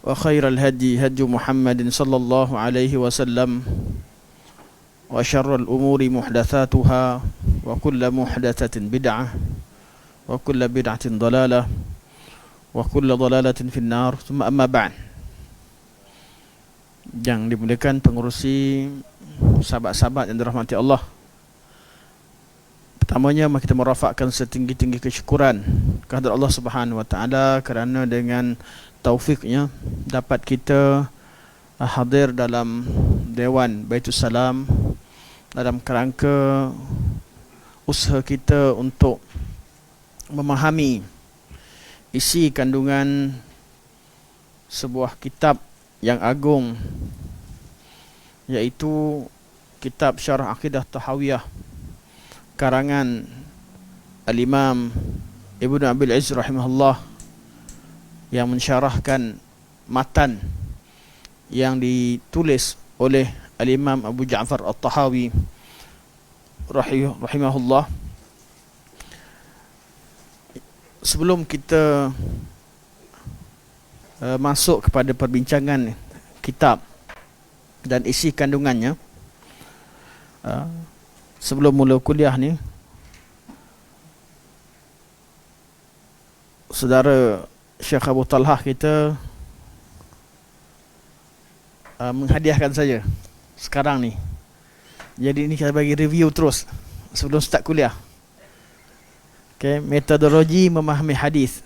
وخير الهدي هدي محمد صلى الله عليه وسلم وشر الأمور محدثاتها وكل محدثة بدعة وكل بدعة ضلالة وكل ضلالة في النار ثم أما بعد. Yang dimuliakan pengurusi, sahabat-sahabat yang dirahmati Allah, pertamanya mari kita merafakkan setinggi-tinggi kesyukuran kehadrat Allah Subhanahu wa taala kerana dengan taufiknya dapat kita hadir dalam Dewan Baitul Salam dalam kerangka usaha kita untuk memahami isi kandungan sebuah kitab yang agung, iaitu kitab Syarah Aqidah Tahawiyah karangan Al-Imam Ibnu Abil Izz rahimahullah, yang mensyarahkan matan yang ditulis oleh Al-Imam Abu Ja'far At-Tahawi rahimahullah. Sebelum kita masuk kepada perbincangan kitab dan isi kandungannya, sebelum mula kuliah ni, saudara Syekh Abu Talhah kita menghadiahkan saya sekarang ni. Jadi ni kita bagi review terus sebelum start kuliah. Okay, metodologi memahami hadis.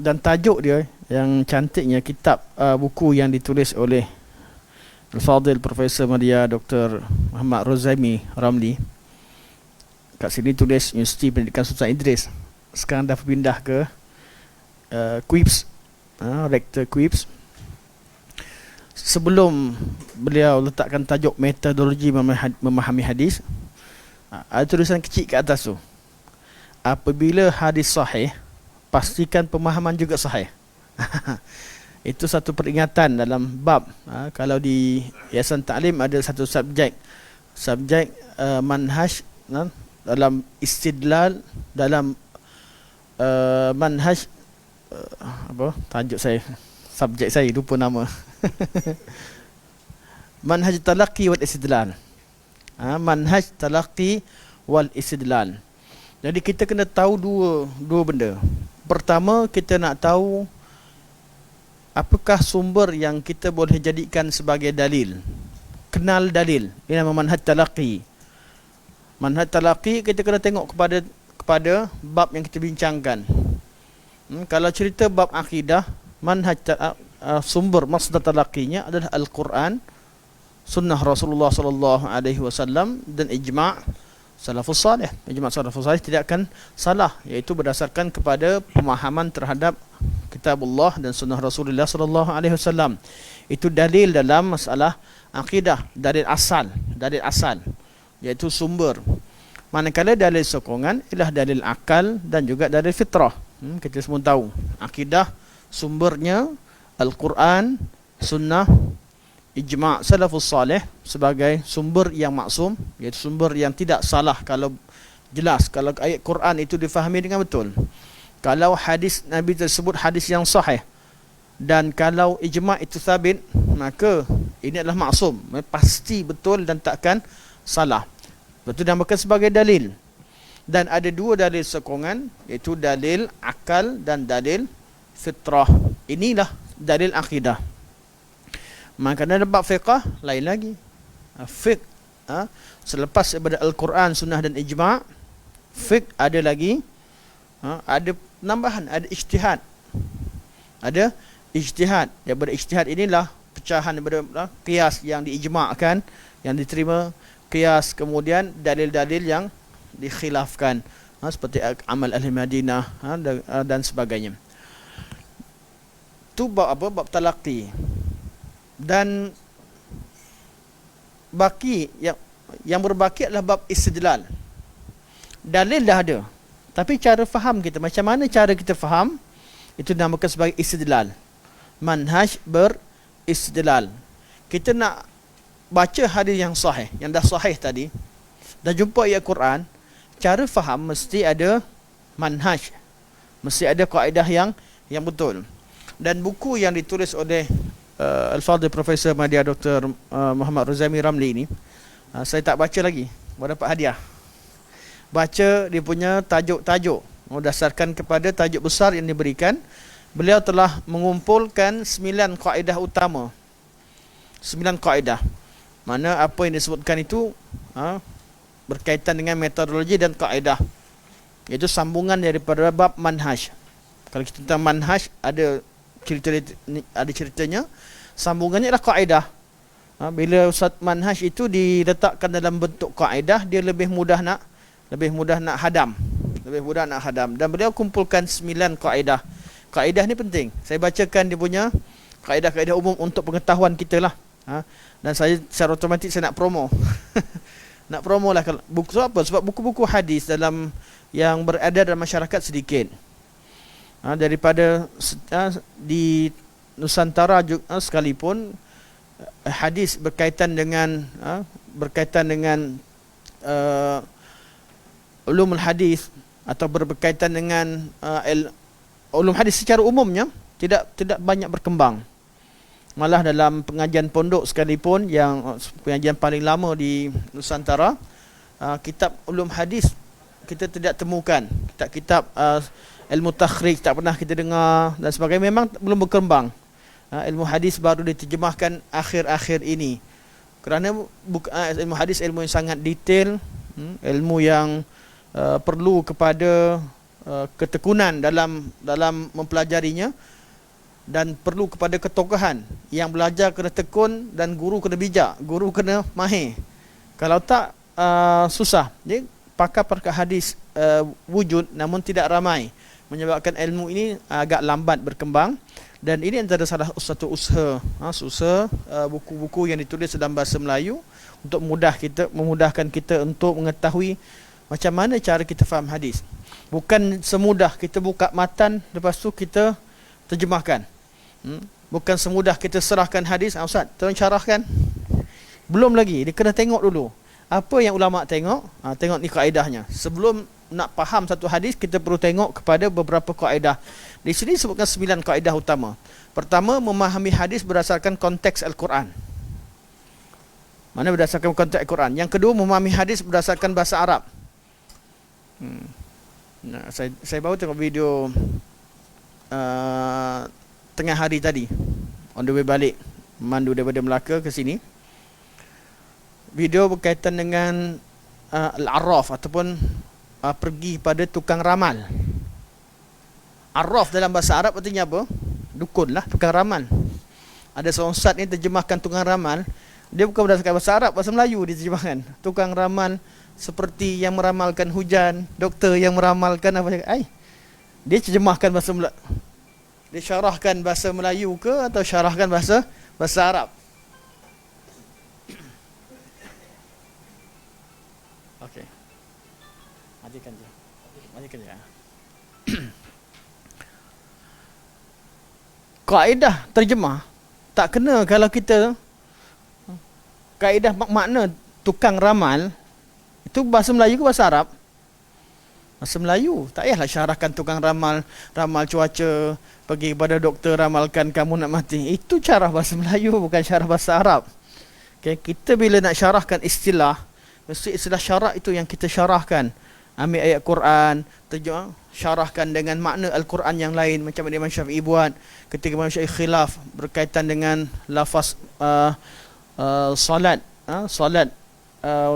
Dan tajuk dia yang cantiknya, kitab buku yang ditulis oleh Al-Fadhil Profesor Madya Dr. Muhammad Rozaimi Ramli. Kat sini tulis Universiti Pendidikan Sultan Idris. Sekarang dah pindah ke QUIPS, Rektor QUIPS. Sebelum beliau letakkan tajuk metodologi memahami hadis, ada tulisan kecil kat atas tu, apabila hadis sahih, pastikan pemahaman juga sahih. Itu satu peringatan dalam bab. Kalau di Yayasan Ta'lim ada satu subjek manhaj, dalam istidlal, dalam manhaj, apa tajuk saya, subjek saya lupa nama. Manhaj talaqi wal istidlal. Manhaj talaqi wal istidlal. Jadi kita kena tahu dua benda. Pertama, kita nak tahu apakah sumber yang kita boleh jadikan sebagai dalil. Kenal dalil. Ini nama manhaj talaqi. Manhaj talaqi kita kena tengok kepada bab yang kita bincangkan. Kalau cerita bab akidah, manhaj sumber masdar talaqinya adalah Al-Quran, sunnah Rasulullah sallallahu alaihi wasallam dan ijma' salafus salih. Ijma' salafus salih tidak akan salah, iaitu berdasarkan kepada pemahaman terhadap kitabullah dan sunnah Rasulullah sallallahu alaihi wasallam. Itu dalil dalam masalah akidah, dalil asal, iaitu sumber. Manakala dalil sokongan ialah dalil akal dan juga dalil fitrah. Kita semua tahu akidah sumbernya Al-Quran, sunnah, ijma' salafus salih sebagai sumber yang maksum, iaitu sumber yang tidak salah kalau jelas, kalau ayat Quran itu difahami dengan betul, kalau hadis Nabi tersebut hadis yang sahih, dan kalau ijma' itu sabit, maka ini adalah maksum, pasti betul dan takkan salah. Betul dinamakan sebagai dalil. Dan ada dua dalil sokongan, iaitu dalil akal dan dalil fitrah. Inilah dalil akidah. Maka dalam bab fiqah lain lagi. Fiqh, selepas daripada Al-Quran, sunnah dan ijma', fiqh ada lagi, ada penambahan, ada ijtihad. Ada ijtihad. Daripada ijtihad inilah pecahan daripada qiyas yang diijma'kan, yang diterima qiyas, kemudian dalil-dalil yang dikhilafkan, seperti amal ahli Madinah dan sebagainya. Itu bab apa? Bab talaqi. Dan baki yang berbaki adalah bab istidlal. Dalil dah ada, tapi cara faham kita, macam mana cara kita faham, itu dinamakan sebagai istidlal. Manhaj beristidlal. Kita nak baca hadis yang sahih, yang dah sahih tadi, dan jumpa ayat Quran, cara faham mesti ada manhaj, mesti ada kaedah yang betul. Dan buku yang ditulis oleh Al-Fadhil Profesor Madya Dr. Muhammad Rozami Ramli ini, saya tak baca lagi, baru dapat hadiah. Baca dia punya tajuk-tajuk berdasarkan kepada tajuk besar yang diberikan. Beliau telah mengumpulkan 9 kaedah utama. 9 kaedah. Mana apa yang disebutkan itu berkaitan dengan metodologi dan kaedah. Iaitu sambungan daripada bab manhaj. Kalau kita tentang manhaj ada ceritanya. Sambungannya adalah kaedah. Bila manhaj itu diletakkan dalam bentuk kaedah, dia lebih mudah nak hadam. Dan beliau kumpulkan 9 kaedah. Kaedah ni penting. Saya bacakan dia punya kaedah-kaedah umum untuk pengetahuan kita lah. Dan saya secara otomatik saya nak promo. Nak promo lah buku. Sebab apa? Sebab buku-buku hadis yang berada dalam masyarakat sedikit. Daripada di Nusantara juga, sekalipun hadis berkaitan dengan ulumul hadis atau berkaitan dengan ulum hadis secara umumnya tidak banyak berkembang. Malah dalam pengajian pondok sekalipun, yang pengajian paling lama di Nusantara, kitab ulum hadis kita tidak temukan. Kitab ilmu takhrij tak pernah kita dengar dan sebagainya. Memang belum berkembang. Ilmu hadis baru diterjemahkan akhir-akhir ini. Kerana ilmu hadis ilmu yang sangat detail, ilmu yang perlu kepada ketekunan dalam mempelajarinya, dan perlu kepada ketokohan. Yang belajar kena tekun dan guru kena bijak, guru kena mahir. Kalau tak susah. Jadi pakar-pakar hadis wujud namun tidak ramai, menyebabkan ilmu ini agak lambat berkembang. Dan ini antara salah satu usaha buku-buku yang ditulis dalam bahasa Melayu untuk memudahkan kita untuk mengetahui macam mana cara kita faham hadis. Bukan semudah kita buka matan lepas tu kita terjemahkan. Bukan semudah kita serahkan hadis, ustaz tolong syarahkan. Belum lagi, dia kena tengok dulu apa yang ulama tengok. Tengok ni kaedahnya. Sebelum nak faham satu hadis, kita perlu tengok kepada beberapa kaedah. Di sini disebutkan 9 kaedah utama. Pertama, memahami hadis berdasarkan konteks Al-Quran. Mana berdasarkan konteks Al-Quran. Yang kedua, memahami hadis berdasarkan bahasa Arab. Saya baru tengok video tengah hari tadi, on the way balik mandu daripada Melaka ke sini. Video berkaitan dengan Al-Arraf ataupun pergi pada tukang ramal. Arraf dalam bahasa Arab artinya apa? Dukun lah, tukang ramal. Ada seorang ustaz ni terjemahkan tukang ramal. Dia bukan berdasarkan bahasa Arab, bahasa Melayu dia terjemahkan. Tukang ramal seperti yang meramalkan hujan, doktor yang meramalkan apa. Dia terjemahkan bahasa Melayu. Dia syarahkan bahasa Melayu ke atau syarahkan bahasa Arab? Okey. Matikan je. Kaedah terjemah tak kena kalau kita kaedah makna tukang ramal itu bahasa Melayu ke bahasa Arab? Bahasa Melayu. Tak payahlah syarahkan tukang ramal cuaca, pergi kepada doktor ramalkan kamu nak mati. Itu cara bahasa Melayu, bukan syarah bahasa Arab. Okay, kita bila nak syarahkan istilah, mesti istilah syarak itu yang kita syarahkan. Ambil ayat Quran, terjemah, syarahkan dengan makna Al-Quran yang lain, macam mana Imam Syafi'i buat ketika Imam Syafi'i khilaf berkaitan dengan lafaz salat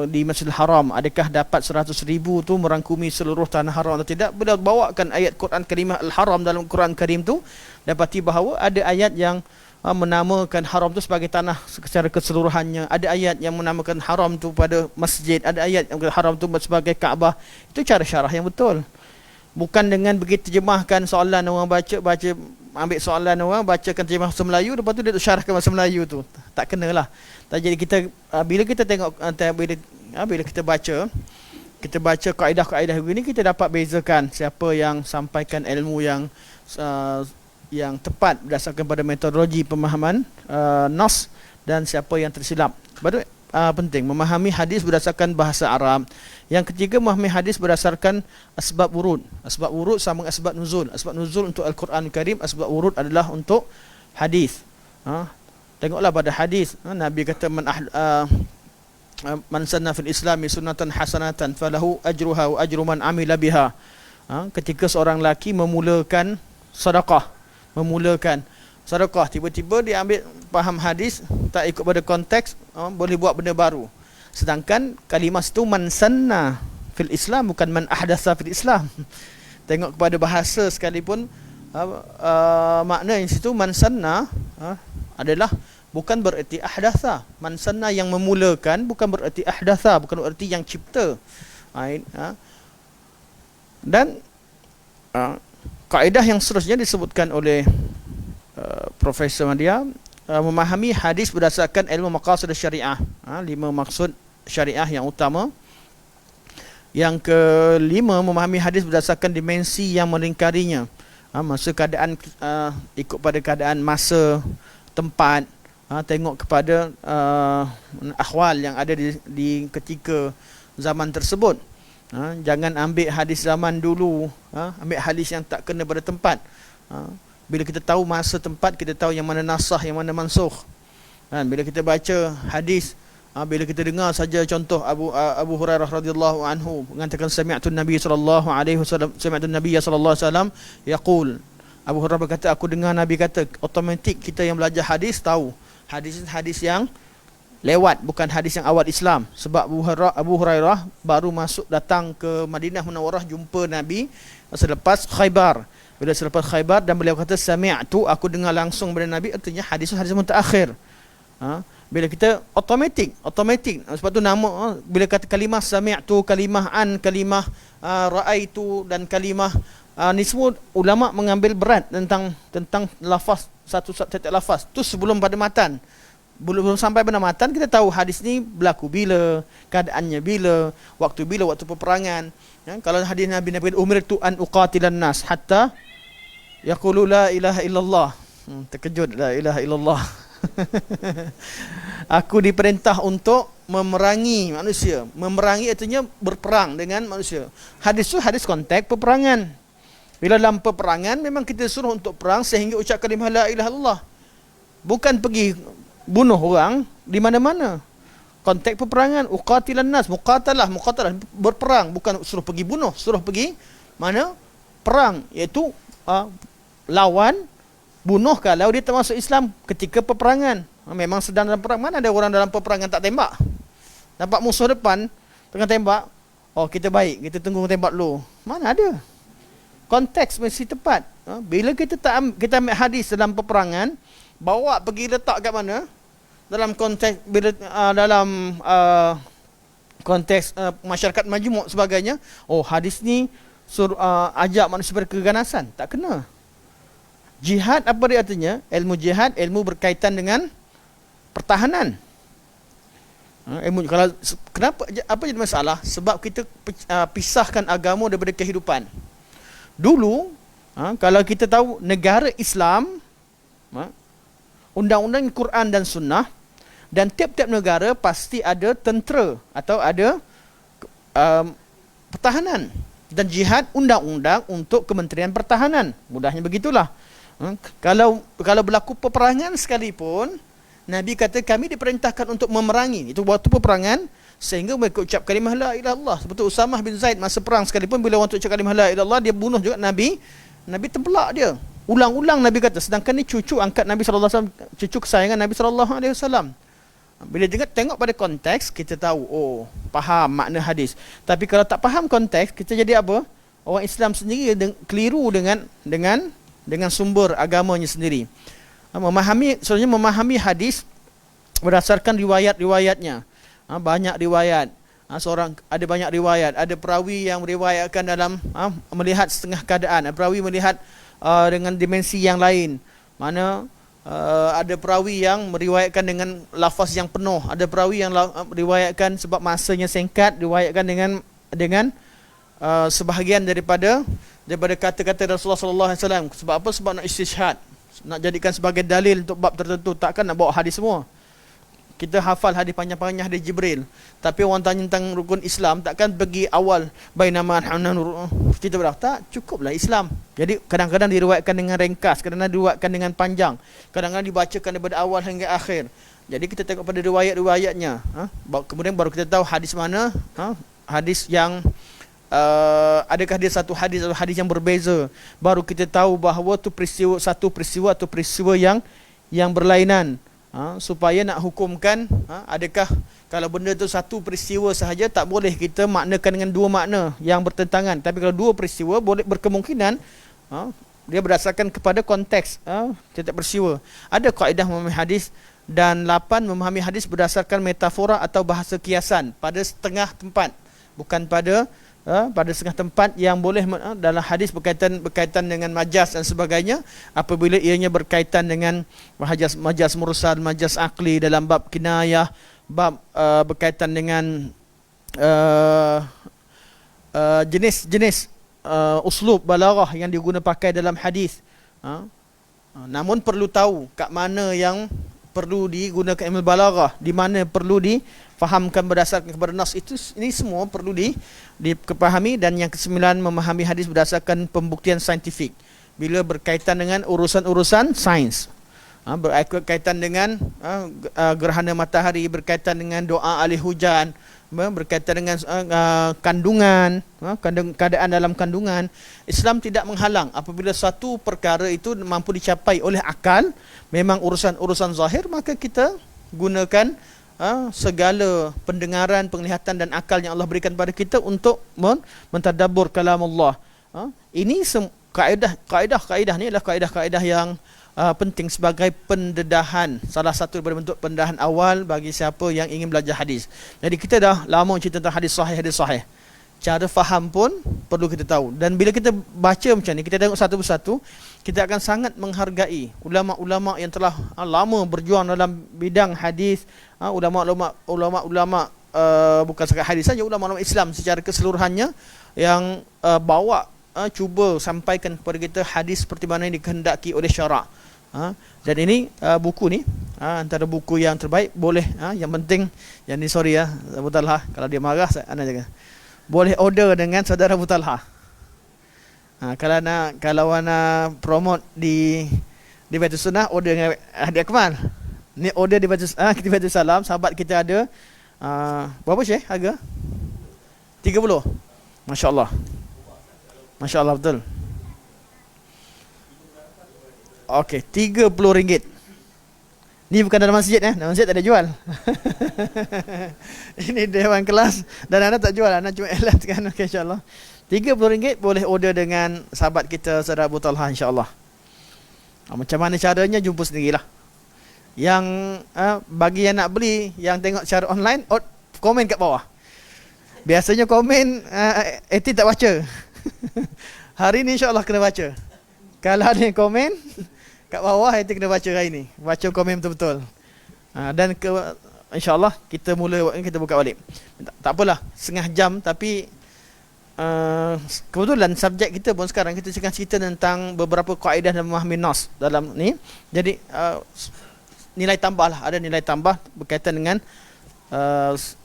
di Masjidil Haram, adakah dapat 100,000 tu merangkumi seluruh tanah haram atau tidak. Beliau bawakan ayat Quran kalimah Al-Haram dalam Quran Karim tu, dapati bahawa ada ayat yang menamakan haram tu sebagai tanah secara keseluruhannya. Ada ayat yang menamakan haram tu pada masjid, ada ayat yang haram tu sebagai Kaabah. Itu cara syarah yang betul. Bukan dengan begitu terjemahkan soalan orang baca, ambil soalan orang, bacakan terjemah bahasa Melayu, lepas tu dia syarahkan bahasa Melayu tu. Tak kenalah. Jadi kita bila kita tengok bila kita baca kaedah-kaedah begini, kita dapat bezakan siapa yang sampaikan ilmu yang tepat berdasarkan pada metodologi pemahaman nas, dan siapa yang tersilap. Lepas tu penting. Memahami hadis berdasarkan bahasa Arab. Yang ketiga, memahami hadis berdasarkan asbab wurud. Asbab wurud sama asbab nuzul. Asbab nuzul untuk Al-Quran Karim, asbab wurud adalah untuk hadis. Tengoklah pada hadis, Nabi kata man sanna fil islami sunnatan hasanatan falahu ajruha wa ajru man amila biha. Ketika seorang lelaki memulakan sedekah, tiba-tiba dia ambil faham hadis, tak ikut pada konteks, boleh buat benda baru. Sedangkan kalimah itu man sanna fil Islam, bukan man ahdatsa fil Islam. Tengok kepada bahasa sekalipun, makna yang situ man sanna adalah bukan bererti ahdatsa. Man sanna yang memulakan, bukan bererti ahdatsa, bukan bererti yang cipta. Dan kaedah yang seterusnya disebutkan oleh Profesor Madia, memahami hadis berdasarkan ilmu maqasid syariah. 5 maksud syariah yang utama. Yang kelima, memahami hadis berdasarkan dimensi yang melingkarinya. Masa keadaan, ikut pada keadaan masa, tempat, tengok kepada ahwal yang ada di ketika zaman tersebut. Jangan ambil hadis zaman dulu, ambil hadis yang tak kena pada tempat. Bila kita tahu masa tempat, kita tahu yang mana nasah, yang mana mansukh. Bila kita baca hadis, bila kita dengar saja contoh Abu Hurairah radhiyallahu anhu mengatakan sami'tu Nabi sallallahu alaihi wasallam yaqul. Abu Hurairah berkata, aku dengar Nabi kata, automatik kita yang belajar hadis tahu hadis yang lewat, bukan hadis yang awal Islam. Sebab Abu Hurairah baru datang ke Madinah Munawwarah, jumpa Nabi selepas Khaybar. Bila selepas Khaybar, dan beliau kata sami'tu, aku dengar langsung dari Nabi, artinya hadis mutaakhir. Bila kita automatik. Sebab tu nama, bila kata kalimah sami'tu, kalimah an, kalimah ra'aitu dan kalimah ni semua ulama mengambil berat tentang lafaz, satu lafaz tu sebelum pada matan. Belum sampai pada matan, kita tahu hadis ni berlaku bila, keadaannya bila, waktu peperangan. Kalau hadis Nabi umirtu an uqatilan nas hatta yaqulu la ilaha illallah. Terkejut, la ilaha illallah. Aku diperintah untuk memerangi manusia. Memerangi artinya berperang dengan manusia. Hadis tu hadis konteks peperangan. Bila dalam peperangan memang kita suruh untuk perang sehingga ucap kalimah la ilaha illallah. Bukan pergi bunuh orang di mana-mana. Konteks peperangan, uqatilan nas, muqatalah berperang, bukan suruh pergi bunuh, suruh pergi mana? Perang, iaitu lawan, bunuh kalau dia termasuk Islam ketika peperangan. Memang sedang dalam perang, mana ada orang dalam peperangan tak tembak? Nampak musuh depan tengah tembak, kita baik, kita tunggu tembak dulu. Mana ada? Konteks mesti tepat. Bila kita ambil hadis dalam peperangan, bawa pergi letak kat mana? Dalam konteks dalam konteks masyarakat majmuk sebagainya. Hadis ni ajak manusia berkeganasan, tak kena. Jihad apa dia artinya? Ilmu jihad, ilmu berkaitan dengan pertahanan. Kenapa, apa jadi masalah? Sebab kita pisahkan agama daripada kehidupan. Dulu kalau kita tahu negara Islam, undang-undang Quran dan Sunnah, dan tiap-tiap negara pasti ada tentera atau ada pertahanan, dan jihad undang-undang untuk Kementerian Pertahanan. Mudahnya begitulah. Kalau berlaku peperangan sekalipun, Nabi kata kami diperintahkan untuk memerangi. Itu waktu peperangan, sehingga mereka ucap kalimah la ilaha illallah. Seperti Usamah bin Zaid masa perang sekalipun, bila orang tu ucap kalimah la ilaha illallah, dia bunuh juga Nabi tempelak dia. Ulang-ulang Nabi kata, sedangkan ni cucu angkat Nabi sallallahu alaihi wasallam, cucu kesayangan Nabi sallallahu alaihi wasallam. Bila tengok pada konteks, kita tahu, faham makna hadis. Tapi kalau tak faham konteks, kita jadi apa? Orang Islam sendiri keliru dengan sumber agamanya sendiri. Memahami hadis berdasarkan riwayat-riwayatnya. Banyak riwayat. Ada banyak riwayat. Ada perawi yang meriwayatkan dalam melihat setengah keadaan. Perawi melihat dengan dimensi yang lain. Mana ada perawi yang meriwayatkan dengan lafaz yang penuh. Ada perawi yang meriwayatkan sebab masanya singkat, riwayatkan dengan sebahagian daripada kata-kata Rasulullah sallallahu alaihi wasallam. Sebab apa? Sebab nak istishhad, nak jadikan sebagai dalil untuk bab tertentu. Takkan nak bawa hadis semua. kita hafal hadis panjang-panjang hadis Jibril, tapi orang tanya tentang rukun Islam, takkan pergi awal bainama kita berkata tak cukuplah Islam. Jadi kadang-kadang diriwayatkan dengan ringkas, kadang-kadang diriwayatkan dengan panjang, kadang-kadang dibacakan daripada awal hingga akhir. Jadi kita tengok pada riwayat-riwayatnya, kemudian baru kita tahu hadis mana, hadis yang adakah dia satu hadis atau hadis yang berbeza. Baru kita tahu bahawa tu peristiwa, satu peristiwa atau peristiwa yang berlainan. Supaya nak hukumkan, adakah kalau benda tu satu peristiwa sahaja, tak boleh kita maknakan dengan dua makna yang bertentangan. Tapi kalau dua peristiwa, boleh berkemungkinan dia berdasarkan kepada konteks setiap peristiwa. Ada kaedah memahami hadis, dan 8 memahami hadis berdasarkan metafora atau bahasa kiasan pada setengah tempat, bukan pada setengah tempat yang boleh dalam hadis berkaitan dengan majaz dan sebagainya. Apabila ianya berkaitan dengan majaz mursal, majaz akli dalam bab kinayah, bab berkaitan dengan jenis-jenis uslub balaghah yang digunakan pakai dalam hadis. Namun perlu tahu kat mana yang perlu digunakan ilmu balaghah, di mana perlu difahamkan berdasarkan kepada nas. Ini semua perlu dipahami. Dan yang ke-9 memahami hadis berdasarkan pembuktian saintifik. Bila berkaitan dengan urusan-urusan sains, berkaitan dengan gerhana matahari, berkaitan dengan doa ahli hujan, berkaitan dengan kandungan, keadaan dalam kandungan. Islam tidak menghalang apabila satu perkara itu mampu dicapai oleh akal, memang urusan zahir, maka kita gunakan segala pendengaran, penglihatan dan akal yang Allah berikan pada kita untuk mentadabbur kalam Allah. Ini kaedah ni adalah kaedah-kaedah yang penting sebagai pendedahan, salah satu daripada bentuk pendedahan awal bagi siapa yang ingin belajar hadis. Jadi kita dah lama cerita tentang hadis sahih. Cara faham pun perlu kita tahu. Dan bila kita baca macam ni, kita tengok satu persatu, kita akan sangat menghargai ulama-ulama yang telah lama berjuang dalam bidang hadis, ulama-ulama bukan sekadar hadis saja, ulama-ulama Islam secara keseluruhannya yang cuba sampaikan kepada kita hadis seperti mana yang dikehendaki oleh syarak. Dan ini buku ni antara buku yang terbaik. Boleh yang penting, yang ni sorry Abu Talha, kalau dia marah anda jaga. Boleh order dengan saudara Abu Talha. Kalau nak promote di Baitul Sunnah, order dengan Hadi Akmal. Ni order di Baitul Salam, sahabat kita ada berapa Syekh harga? 30. Masya-Allah. Masya-Allah, betul. Okey, RM30. Ni bukan dalam masjid dalam masjid tak ada jual. Ini dewan kelas dan anda tak jual, anda cuma elankan. Okey, insya-Allah. RM30 boleh order dengan sahabat kita Saudara Abu Talha, insya-Allah. Macam mana caranya, jumpa sendirilah. Yang bagi yang nak beli, yang tengok secara online, komen kat bawah. Biasanya komen Eti tak baca. Hari ni insya-Allah kena baca. Kalau ada yang komen kat bawah, Eti kena baca hari ni. Baca komen betul-betul. Dan insya-Allah kita kita buka balik. Tak apalah, setengah jam, tapi kebetulan subjek kita pun sekarang kita akan cerita tentang beberapa kaedah dan memahami nas dalam ni. Jadi nilai tambah lah, ada nilai tambah berkaitan dengan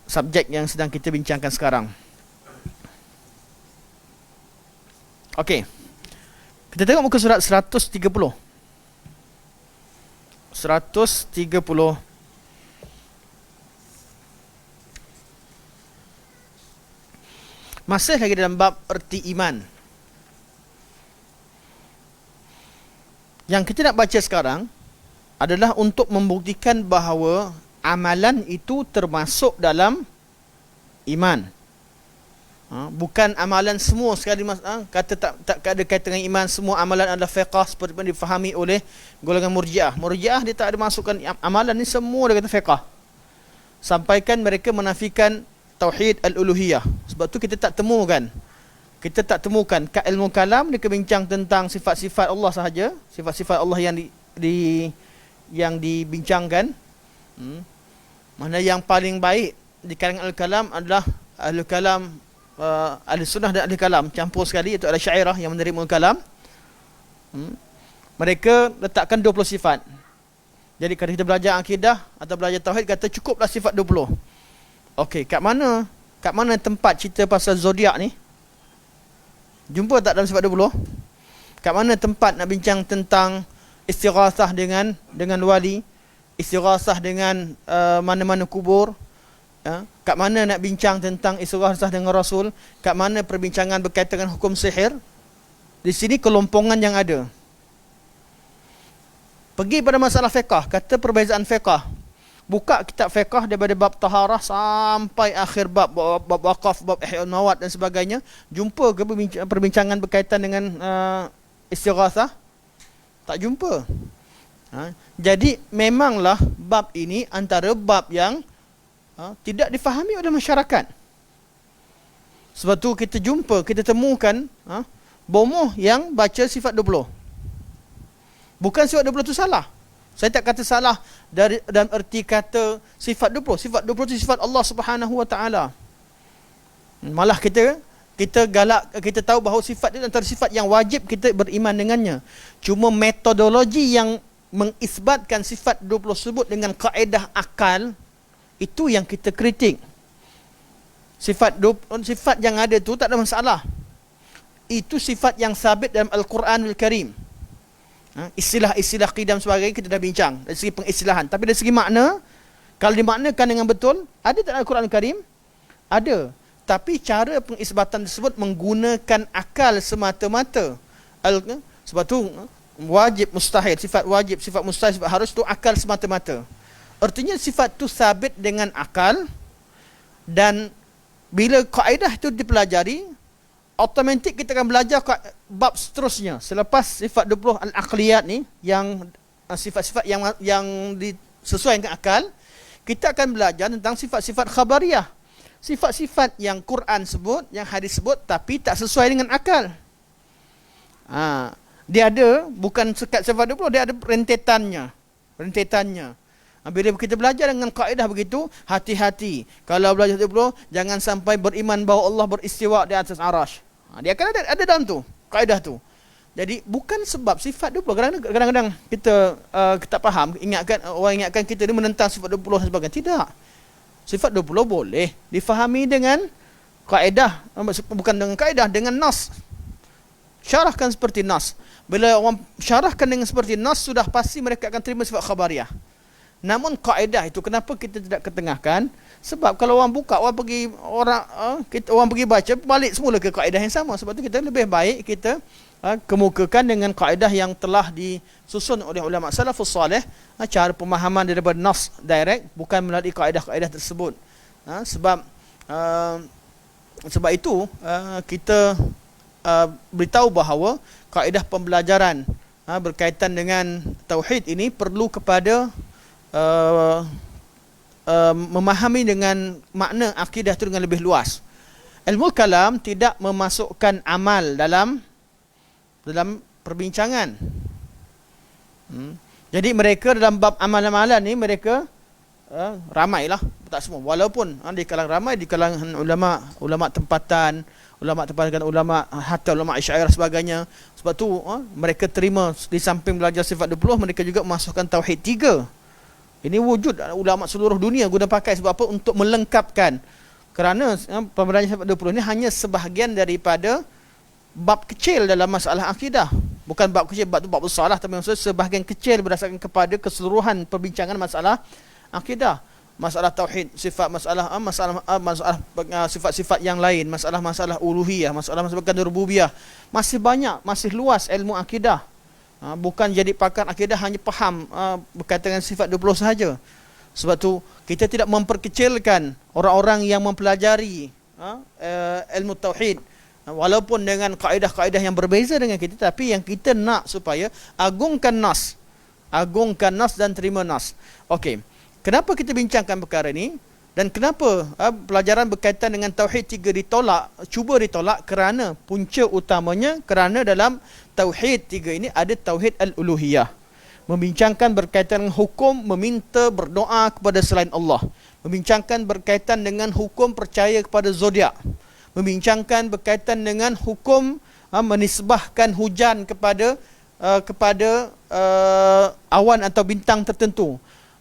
subjek yang sedang kita bincangkan sekarang. Okey. Kita tengok muka surat 130. 130. Masih lagi dalam bab erti iman. Yang kita nak baca sekarang adalah untuk membuktikan bahawa amalan itu termasuk dalam iman. Bukan amalan semua sekali kata tak ada kaitan dengan iman, semua amalan adalah fiqh seperti yang difahami oleh golongan Murji'ah. Murji'ah dia tak ada masukkan amalan ni semua dia kata fiqh. Sampaikan mereka menafikan tauhid al-uluhiyah. Sebab tu kita tak temukan kat ilmu kalam dia kebincang tentang sifat-sifat Allah sahaja, sifat-sifat Allah yang dibincangkan. Mana yang paling baik di kalangan al-kalam adalah al-kalam, ahli sunnah dan ahli kalam campur sekali, iaitu ada syairah yang menerima kalam. Mereka letakkan 20 sifat. Jadi kalau kita belajar akidah atau belajar tauhid, kata cukuplah sifat 20. Okey, kat mana tempat cerita pasal zodiak ni? Jumpa tak dalam sifat 20? Kat mana tempat nak bincang tentang istighasah dengan wali, istighasah dengan mana-mana kubur? Kat mana nak bincang tentang istighasah dengan Rasul? Kat mana perbincangan berkaitan dengan hukum sihir? Di sini kelompongan yang ada. Pergi pada masalah fiqh, kata perbezaan fiqh. Buka kitab fiqh daripada bab taharah sampai akhir bab waqaf, bab ihya'ul mawat dan sebagainya. Jumpa ke perbincangan berkaitan dengan istighasah? Tak jumpa. Jadi memanglah bab ini antara bab yang tidak difahami oleh masyarakat. Sebab tu kita jumpa, kita temukan bomoh yang baca sifat 20. Bukan sifat 20 tu salah. Saya tak kata salah dalam erti kata sifat 20. Sifat 20 itu sifat Allah Subhanahu Wa Taala. Malah kita galak, kita tahu bahawa sifat itu antara sifat yang wajib kita beriman dengannya. Cuma metodologi yang mengisbatkan sifat 20 tersebut dengan kaedah akal, itu yang kita kritik. Sifat yang ada tu tak ada masalah. Itu sifat yang sabit dalam Al-Quranul Karim. Istilah-istilah qidam sebagainya kita dah bincang dari segi pengistilahan. Tapi dari segi makna, kalau dimaknakan dengan betul, ada tak dalam Al-Quranul Karim? Ada. Tapi cara pengisbatan tersebut menggunakan akal semata-mata. Sebab tu wajib mustahil, sifat wajib, sifat mustahil, sifat harus tu akal semata-mata. Artinya sifat tu sabit dengan akal, dan bila kaedah tu dipelajari, automatik kita akan belajar bab seterusnya. Selepas sifat 20 al-aqliyat ni, yang sifat-sifat yang sesuai dengan akal, kita akan belajar tentang sifat-sifat khabariyah. Sifat-sifat yang Quran sebut, yang hadis sebut, tapi tak sesuai dengan akal. Dia ada, bukan sekat sifat 20, dia ada rentetannya. Bila kita belajar dengan kaedah begitu, hati-hati. Kalau belajar 20, jangan sampai beriman bahawa Allah beristiwa di atas arash. Dia akan ada dalam tu, kaedah tu. Jadi bukan sebab sifat 20. Kadang-kadang kita tak faham, orang ingatkan kita ni menentang sifat 20 dan sebagainya. Tidak. Sifat 20 boleh difahami dengan kaedah, bukan dengan kaedah, dengan nas. Syarahkan seperti nas. Bila orang syarahkan dengan seperti nas, sudah pasti mereka akan terima sifat khabariyah. Namun kaedah itu kenapa kita tidak ketengahkan? Sebab kalau orang buka, orang pergi baca, balik semula ke kaedah yang sama. Sebab itu kita lebih baik kita kemukakan dengan kaedah yang telah disusun oleh ulama salafus salih, cara pemahaman daripada nas direct, bukan melalui kaedah-kaedah tersebut. Sebab itu kita beritahu bahawa kaedah pembelajaran berkaitan dengan tauhid ini perlu kepada memahami dengan makna akidah itu dengan lebih luas. Ilmu kalam tidak memasukkan amal dalam perbincangan. Jadi mereka dalam bab amal-amalan ni mereka ramailah, tak semua. Walaupun di kalangan ramai, di kalangan ulama tempatan, ulama hatta ulama Asy'ariyah sebagainya. Sebab tu mereka terima di samping belajar sifat 20, mereka juga memasukkan tauhid 3. Ini wujud ulama seluruh dunia guna pakai. Sebab apa? Untuk melengkapkan. Kerana pembelajaran sifat 20 ini hanya sebahagian daripada bab kecil dalam masalah akidah. Bukan bab kecil, bab tu bab besar lah, tapi maksudnya sebahagian kecil berdasarkan kepada keseluruhan perbincangan masalah akidah. Masalah tauhid, masalah sifat-sifat yang lain, masalah-masalah uluhiyah, masalah-masalah rububiyah. Masih banyak, masih luas ilmu akidah. Bukan jadi pakar akidah hanya faham berkaitan dengan sifat 20 sahaja. Sebab tu kita tidak memperkecilkan orang-orang yang mempelajari ilmu tauhid, walaupun dengan kaedah-kaedah yang berbeza dengan kita, tapi yang kita nak supaya agungkan nas dan terima nas. Okey, kenapa kita bincangkan perkara ini? Dan kenapa pelajaran berkaitan dengan tauhid 3 cuba ditolak? Kerana punca utamanya, kerana dalam tauhid 3 ini ada tauhid al-uluhiyah. Membincangkan berkaitan dengan hukum meminta berdoa kepada selain Allah. Membincangkan berkaitan dengan hukum percaya kepada zodiak. Membincangkan berkaitan dengan hukum menisbahkan hujan kepada awan atau bintang tertentu.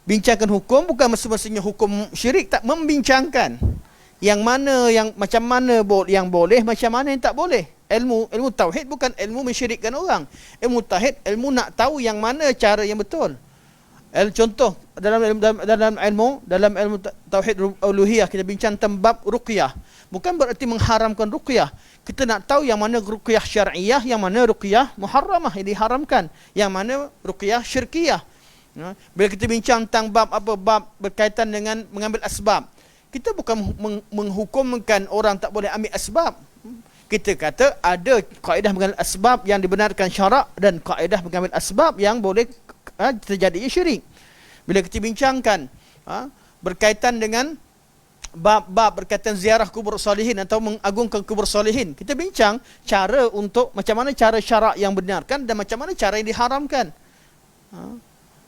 Bincangkan hukum bukan semestinya hukum syirik, tak, membincangkan yang mana yang macam mana yang boleh, macam mana yang tak boleh. Ilmu tauhid bukan ilmu mensyirikkan orang. Ilmu tauhid ilmu nak tahu yang mana cara yang betul. Contoh dalam ilmu tauhid uluhiyah kita bincang tentang bab ruqyah. Bukan berarti mengharamkan ruqyah. Kita nak tahu yang mana ruqyah syar'iyah, yang mana ruqyah muharramah yang diharamkan, yang mana ruqyah syirkiyah. Bila kita bincang tentang bab berkaitan dengan mengambil asbab, kita bukan menghukumkan orang tak boleh ambil asbab. Kita kata ada kaedah mengambil asbab yang dibenarkan syarak dan kaedah mengambil asbab yang boleh terjadi syirik. Bila kita bincangkan berkaitan dengan bab berkaitan ziarah kubur salihin atau mengagungkan kubur salihin, kita bincang cara untuk macam mana cara syarak yang benarkan dan macam mana cara yang diharamkan.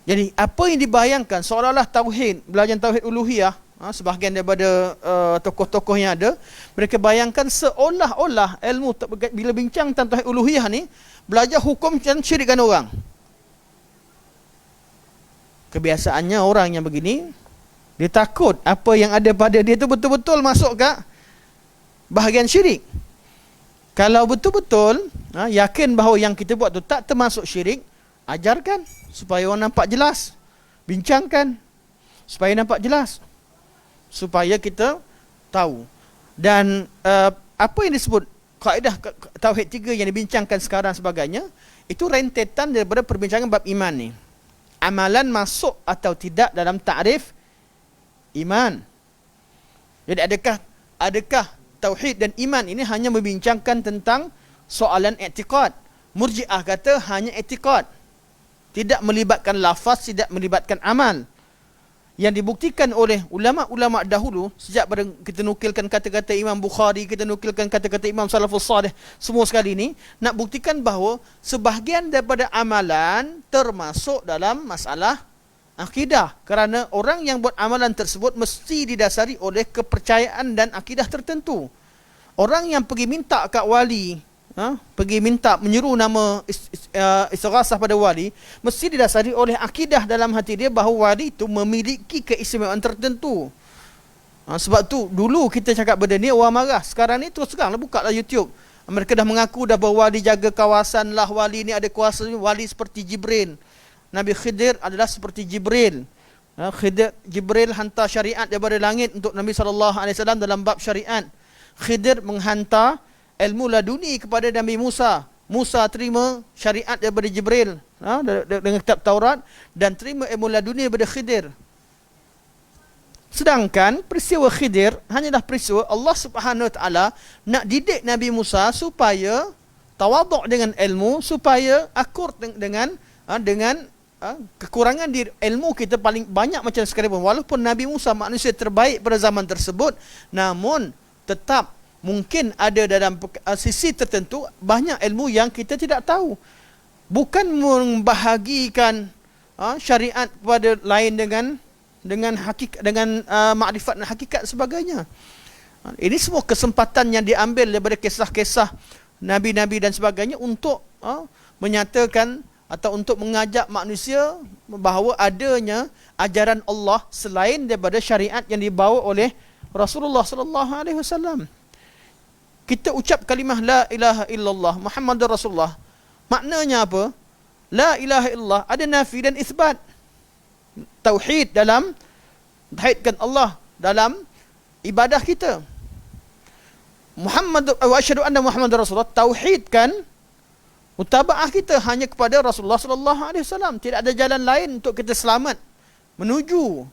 Jadi apa yang dibayangkan seolah-olah tauhid, belajar tauhid uluhiyah, sebahagian daripada tokoh-tokoh yang ada, mereka bayangkan seolah-olah ilmu bila bincang tentang tauhid uluhiyah ni belajar hukum dan syirikkan orang. Kebiasaannya orang yang begini, dia takut apa yang ada pada dia tu betul-betul masuk ke bahagian syirik. Kalau betul-betul yakin bahawa yang kita buat tu tak termasuk syirik, ajarkan supaya orang nampak jelas. Bincangkan supaya nampak jelas, supaya kita tahu. Dan apa yang disebut kaedah tauhid 3 yang dibincangkan sekarang sebagainya, itu rentetan daripada perbincangan bab iman ni. Amalan masuk atau tidak dalam takrif iman. Jadi adakah tauhid dan iman ini hanya membincangkan tentang soalan i'tiqad? Murji'ah kata hanya i'tiqad, tidak melibatkan lafaz, tidak melibatkan amal. Yang dibuktikan oleh ulama-ulama dahulu, sejak pada kita nukilkan kata-kata Imam Bukhari, kita nukilkan kata-kata Imam Salafus Salih, semua sekali ni nak buktikan bahawa sebahagian daripada amalan termasuk dalam masalah akidah. Kerana orang yang buat amalan tersebut mesti didasari oleh kepercayaan dan akidah tertentu. Orang yang pergi minta kat wali, pergi minta menyeru nama istighasah pada wali, mesti didasari oleh akidah dalam hati dia bahawa wali itu memiliki keistimewaan tertentu. Sebab tu dulu kita cakap benda ni orang marah. Sekarang ni terus teranglah buka lah YouTube. Mereka dah mengaku dah bahawa wali jaga kawasan lah, wali ni ada kuasa, wali seperti Jibril. Nabi Khidir adalah seperti Jibril. Jibril hantar syariat daripada langit untuk Nabi SAW dalam bab syariat. Khidir menghantar ilmu laduni kepada Nabi Musa. Musa terima syariat daripada Jibril dengan kitab Taurat, dan terima ilmu laduni daripada Khidir. Sedangkan peristiwa Khidir hanyalah peristiwa Allah Subhanahu Wa Taala nak didik Nabi Musa supaya tawaduk dengan ilmu, supaya akur dengan kekurangan di ilmu kita paling banyak macam sekarang. Walaupun Nabi Musa manusia terbaik pada zaman tersebut, namun tetap mungkin ada dalam sisi tertentu banyak ilmu yang kita tidak tahu. Bukan membahagikan syariat kepada lain dengan hakikat, dengan makrifat dan hakikat sebagainya. Ini semua kesempatan yang diambil daripada kisah-kisah nabi-nabi dan sebagainya untuk menyatakan atau untuk mengajak manusia bahawa adanya ajaran Allah selain daripada syariat yang dibawa oleh Rasulullah sallallahu alaihi wasallam. Kita ucap kalimah la ilaha illallah Muhammadur Rasulullah. Maknanya apa? La ilaha illallah ada nafi dan isbat. Tauhid dalam tauhidkan Allah dalam ibadah kita. Muhammad wa asyhadu anna Muhammadar Rasulullah, tauhidkan mutabaah kita hanya kepada Rasulullah sallallahu alaihi wasallam. Tidak ada jalan lain untuk kita selamat menuju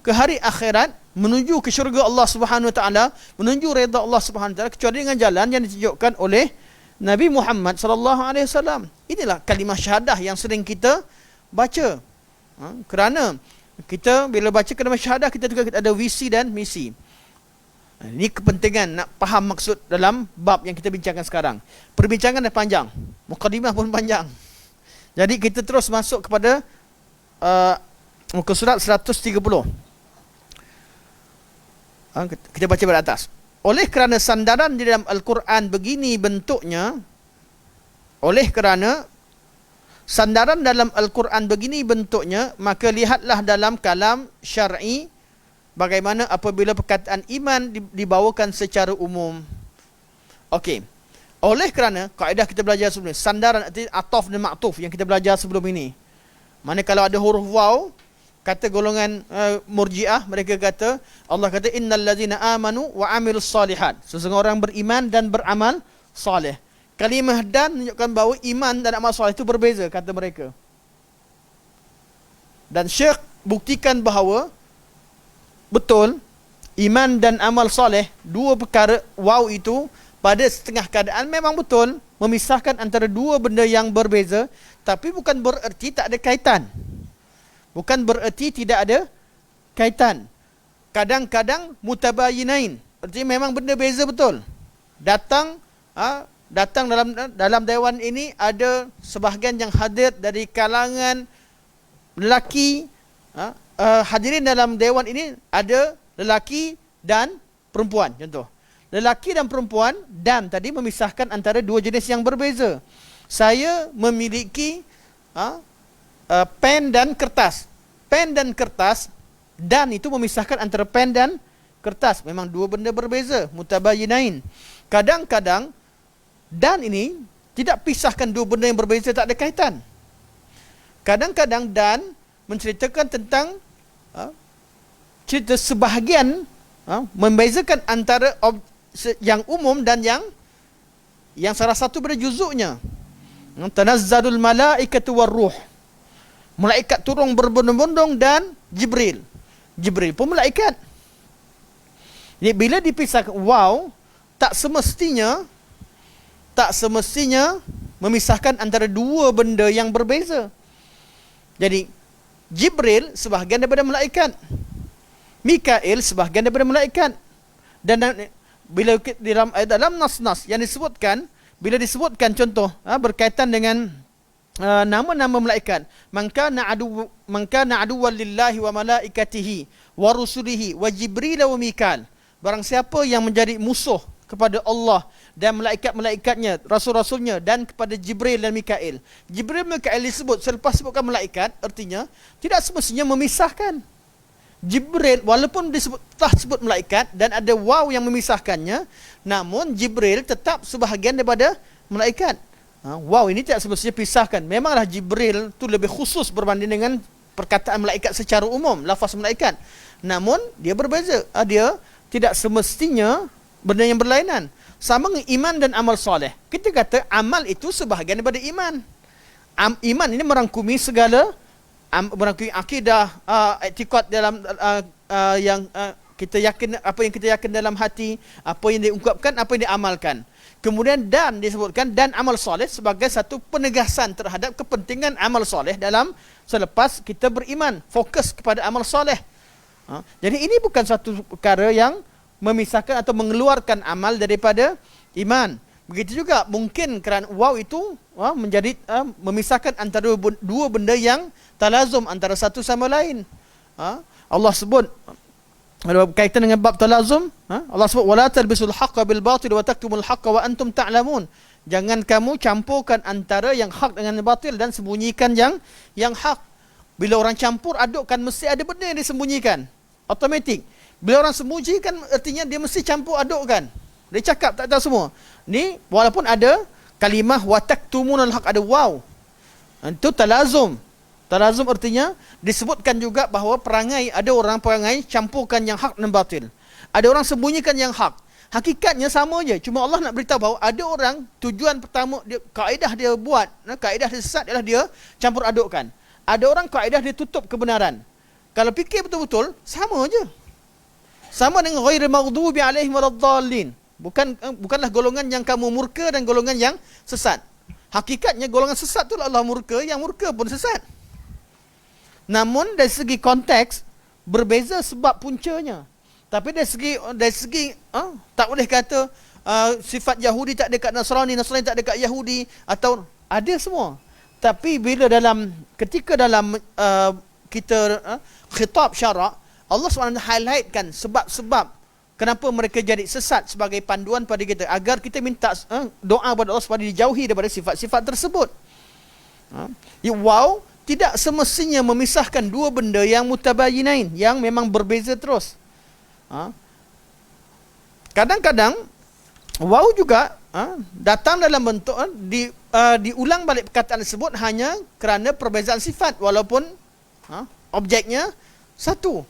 ke hari akhirat, menuju ke syurga Allah Subhanahu Wa Taala, menuju redha Allah Subhanahu Wa Taala, kecuali dengan jalan yang ditunjukkan oleh Nabi Muhammad sallallahu alaihi wasallam. Inilah kalimah syahadah yang sering kita baca. Kerana kita bila baca kalimah syahadah, kita juga ada visi dan misi. Ini kepentingan nak faham maksud dalam bab yang kita bincangkan sekarang. Perbincangan dah panjang, mukadimah pun panjang. Jadi kita terus masuk kepada muka surat 130. Kita baca pada atas. Oleh kerana sandaran di dalam Al-Quran begini bentuknya, oleh kerana sandaran dalam Al-Quran begini bentuknya, maka lihatlah dalam kalam syar'i bagaimana apabila perkataan iman dibawakan secara umum. Okey. Oleh kerana kaedah kita belajar sebelum ini, sandaran arti ataf dan ma'tuf yang kita belajar sebelum ini. Mana kalau ada huruf waw, kata golongan Murji'ah, mereka kata, Allah kata innal ladzina amanu wa amilus solihat. Sesungguhnya orang beriman dan beramal soleh. Kalimah dan menunjukkan bahawa iman dan amal soleh itu berbeza, kata mereka. Dan Syekh buktikan bahawa betul iman dan amal soleh, dua perkara waw itu pada setengah keadaan memang betul memisahkan antara dua benda yang berbeza, tapi bukan bererti tak ada kaitan. Bukan bererti tidak ada kaitan. Kadang-kadang mutabayinain, artinya memang benda beza betul. Datang dalam dewan ini ada sebahagian yang hadir dari kalangan lelaki. Hadirin dalam dewan ini ada lelaki dan perempuan, contoh. Lelaki dan perempuan, dan tadi memisahkan antara dua jenis yang berbeza. Saya memiliki pen dan kertas. Pen dan kertas, dan itu memisahkan antara pen dan kertas. Memang dua benda berbeza, mutabayinain. Kadang-kadang dan ini tidak pisahkan dua benda yang berbeza, tak ada kaitan. Kadang-kadang dan menceritakan tentang cerita sebahagian, membezakan antara yang umum dan yang salah satu pada juzuknya. Tanazzalul malaikatu warruh. Malaikat turun berbondong-bondong dan Jibril. Jibril pun malaikat. Jadi bila dipisahkan wow, tak semestinya memisahkan antara dua benda yang berbeza. Jadi Jibril sebahagian daripada malaikat, Mikail sebahagian daripada malaikat. Dan bila dalam nas-nas yang disebutkan, bila disebutkan contoh berkaitan dengan nama-nama malaikat, man kana aduwwan lillahi wa malaikatihi wa rusulihi wa Jibril wa Mikail, barang siapa yang menjadi musuh kepada Allah dan malaikat-malaikatnya, rasul-rasulnya, dan kepada Jibril dan Mikail. Jibril dan Mikail disebut selepas sebutkan malaikat, artinya tidak semestinya memisahkan. Jibril walaupun telah sebut malaikat dan ada waw yang memisahkannya, namun Jibril tetap sebahagian daripada malaikat. Waw ini tidak semestinya pisahkan. Memanglah Jibril tu lebih khusus berbanding dengan perkataan malaikat secara umum, lafaz malaikat. Namun dia berbeza. Dia tidak semestinya benda yang berlainan. Sama dengan iman dan amal soleh. Kita kata amal itu sebahagian daripada iman. Iman ini merangkumi segala, merangkumi akidah, i'tiqad dalam yang kita yakin, apa yang kita yakin dalam hati, apa yang diungkapkan, apa yang diamalkan. Kemudian dan disebutkan dan amal soleh sebagai satu penegasan terhadap kepentingan amal soleh dalam selepas kita beriman, fokus kepada amal soleh. Jadi ini bukan satu perkara yang memisahkan atau mengeluarkan amal daripada iman. Begitu juga mungkin kerana waw itu menjadi memisahkan antara dua benda yang talazum antara satu sama lain. Allah sebut berkaitan dengan bab talazum, Allah sebut wala talbisul haqqo bil batil wa taktumul haqqo wa antum ta'lamun. Jangan kamu campurkan antara yang hak dengan yang batil dan sembunyikan yang hak. Bila orang campur adukkan, mesti ada benda yang disembunyikan. Automatik. Bila orang sembunyikan, artinya dia mesti campur adukkan. Dia cakap tak tahu semua. Ni walaupun ada kalimah wa taktumunul haq, ada waw. Itu talazum. Talazum artinya disebutkan juga bahawa perangai, ada orang perangai campurkan yang hak dan batil. Ada orang sembunyikan yang hak. Hakikatnya sama je. Cuma Allah nak beritahu bahawa ada orang tujuan pertama dia, kaedah dia buat, kaedah dia sesat adalah dia campur adukkan. Ada orang kaedah dia tutup kebenaran. Kalau fikir betul-betul sama je. Sama dengan ghairil maghdubi alaihim waladdallin. Bukanlah golongan yang kamu murka dan golongan yang sesat. Hakikatnya golongan sesat tu Allah murka, yang murka pun sesat. Namun dari segi konteks berbeza sebab puncanya. Tapi dari segi tak boleh kata sifat Yahudi tak ada kat Nasrani, Nasrani tak ada kat Yahudi, atau ada semua. Tapi bila ketika dalam kita khitab syarak, Allah SWT highlightkan sebab-sebab kenapa mereka jadi sesat sebagai panduan pada kita, agar kita minta doa kepada Allah supaya dijauhi daripada sifat-sifat tersebut. Waw tidak semestinya memisahkan dua benda yang mutabayinain, yang memang berbeza terus. Kadang-kadang waw juga datang dalam bentuk diulang balik perkataan tersebut hanya kerana perbezaan sifat, walaupun objeknya satu.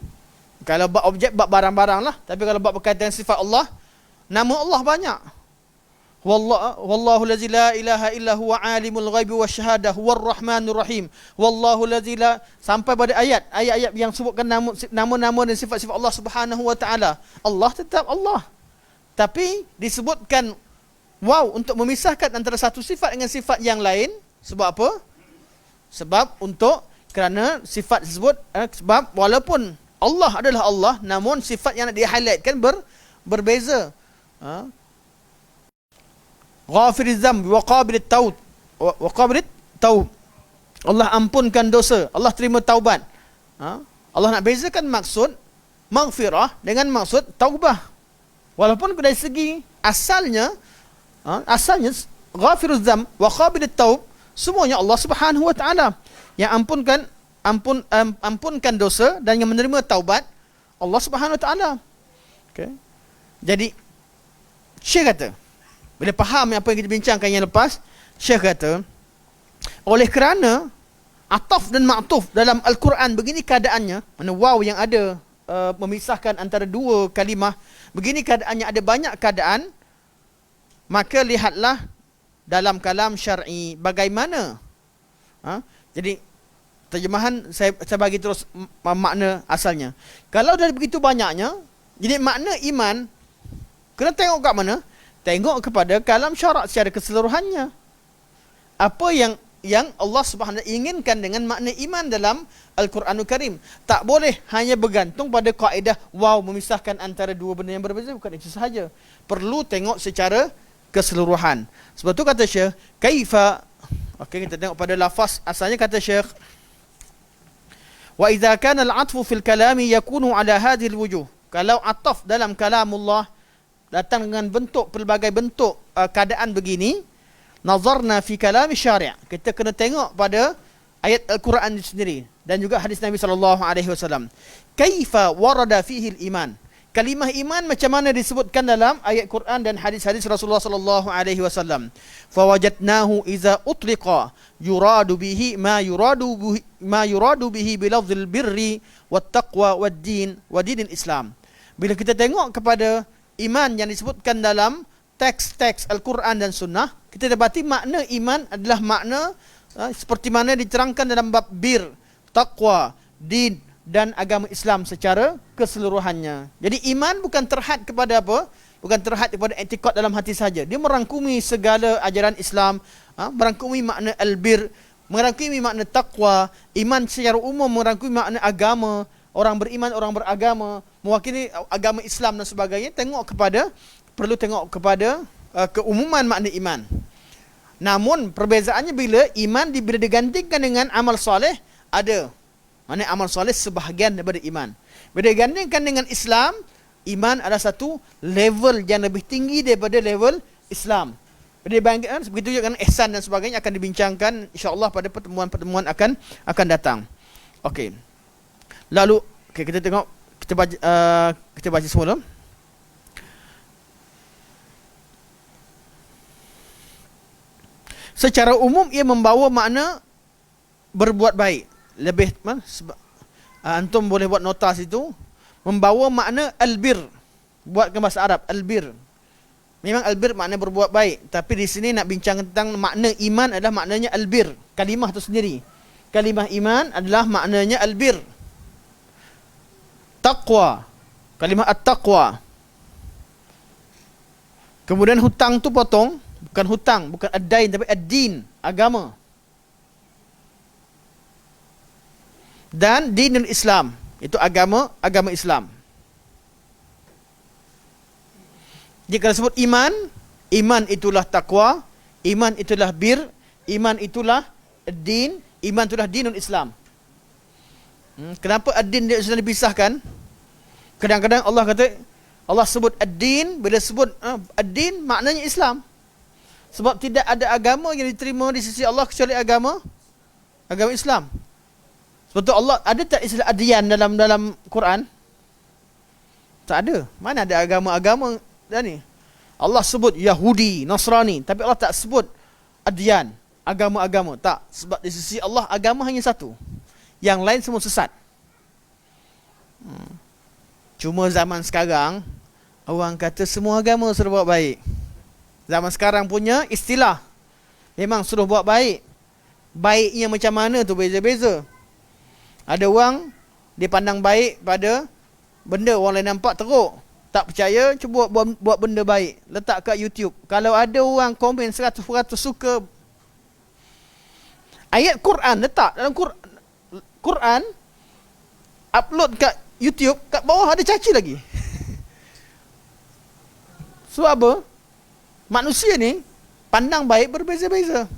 Kalau bab objek, bab barang-barang lah. Tapi kalau bab berkaitan sifat Allah, nama Allah banyak. Wallahu lazi la ilaha illa huwa alimul ghaibi wasyahadah huwar rahmanur rahim. Wallahu lazi la, sampai pada ayat-ayat yang sebutkan nama-nama dan sifat-sifat Allah Subhanahu wa taala. Allah tetap Allah. Tapi disebutkan waw untuk memisahkan antara satu sifat dengan sifat yang lain. Sebab apa? Sebab kerana sifat tersebut sebab walaupun Allah adalah Allah, namun sifat yang nak di-highlightkan berbeza. Ghafiriz dzambi wa qabilit taub wa qabilit taub. Allah ampunkan dosa, Allah terima taubat. Allah nak bezakan maksud maghfirah dengan maksud taubah. Walaupun dari segi asalnya ghafiruz dzambi wa qabilit taub, semuanya Allah Subhanahu wa taala yang ampunkan dosa dan yang menerima taubat, Allah Subhanahu wa taala. Okey. Jadi Syekh kata, bila faham apa yang kita bincangkan yang lepas, Syekh kata, oleh kerana ataf dan ma'tuf dalam Al-Quran begini keadaannya, mana waw yang ada memisahkan antara dua kalimah, begini keadaannya, ada banyak keadaan, maka lihatlah dalam kalam syar'i bagaimana. Jadi terjemahan saya bagi terus makna asalnya. Kalau dah begitu banyaknya, jadi makna iman kena tengok kat mana? Tengok kepada kalam syarak secara keseluruhannya. Apa yang Allah Subhanahu inginkan dengan makna iman dalam Al-Quranul Karim. Tak boleh hanya bergantung pada kaedah waw memisahkan antara dua benda yang berbeza, bukan itu sahaja. Perlu tengok secara keseluruhan. Sebab tu kata Syekh, kaifa. Okey, kita tengok pada lafaz asalnya. Kata Syekh, wa idza kana al-'atfu fil kalami yakunu ala hadhihi al-wujuh. Kalau ataf dalam kalamullah datang dengan pelbagai bentuk keadaan begini, nazarna fi kalami syari', kita kena tengok pada ayat Al-Quran itu sendiri dan juga hadis Nabi sallallahu alaihi wasallam. Kaifa warada fihi al-iman. Kalimah iman macam mana disebutkan dalam ayat Quran dan hadis-hadis Rasulullah sallallahu alaihi wasallam. Fawajadnahu iza utliqa yuradu bihi ma yuradu bihi bilafzil birri wat taqwa wad din wa dinil Islam. Bila kita tengok kepada iman yang disebutkan dalam teks-teks Al-Quran dan Sunnah, kita dapati makna iman adalah makna seperti mana diterangkan dalam bab bir, taqwa, din dan agama Islam secara keseluruhannya. Jadi iman bukan terhad kepada apa? Bukan terhad kepada etikad dalam hati saja. Dia merangkumi segala ajaran Islam, merangkumi makna al-bir, merangkumi makna taqwa. Iman secara umum merangkumi makna agama, orang beriman, orang beragama, mewakili agama Islam dan sebagainya. Perlu tengok kepada keumuman makna iman. Namun perbezaannya bila iman bila digandingkan dengan amal soleh, ada. Mana amal soleh sebahagian daripada iman. Bila digandingkan dengan Islam, iman adalah satu level yang lebih tinggi daripada level Islam. Bila dibandingkan, begitu juga dengan ihsan dan sebagainya akan dibincangkan insya-Allah pada pertemuan-pertemuan akan datang. Okey. Lalu kita tengok, kita baca semula. Secara umum ia membawa makna berbuat baik. Lebih antum boleh buat nota situ, membawa makna albir. Buatkan bahasa Arab albir. Memang albir makna berbuat baik, tapi di sini nak bincang tentang makna iman adalah maknanya albir. Kalimah itu sendiri. Kalimah iman adalah maknanya albir. Taqwa, kalimah at-taqwa. Kemudian hutang tu potong, bukan hutang, bukan ad-dain tapi ad-din, agama. Dan dinul Islam, itu agama Islam. Jika disebut iman, iman itulah taqwa, iman itulah bir, iman itulah ad-din, iman itulah dinul Islam. Kenapa ad-din dia sudah dipisahkan? Kadang-kadang Allah sebut ad-din, bila sebut ad-din maknanya Islam. Sebab tidak ada agama yang diterima di sisi Allah kecuali agama Agama Islam. Sebab tu Allah, ada tak istilah adyan dalam Quran? Tak ada. Mana ada agama-agama dah ni? Allah sebut Yahudi, Nasrani, tapi Allah tak sebut adyan, agama-agama. Tak, sebab di sisi Allah agama hanya satu. Yang lain semua sesat. Cuma zaman sekarang orang kata semua agama suruh buat baik. Zaman sekarang punya istilah memang suruh buat baik. Baiknya macam mana tu beza-beza. Ada orang dia pandang baik pada benda orang lain nampak teruk. Tak percaya, cuba buat benda baik, letak kat YouTube. Kalau ada orang komen 100% suka, ayat Quran letak dalam Quran, upload kat YouTube, kat bawah ada caci lagi. Sebab apa? Manusia ni pandang baik berbeza-beza.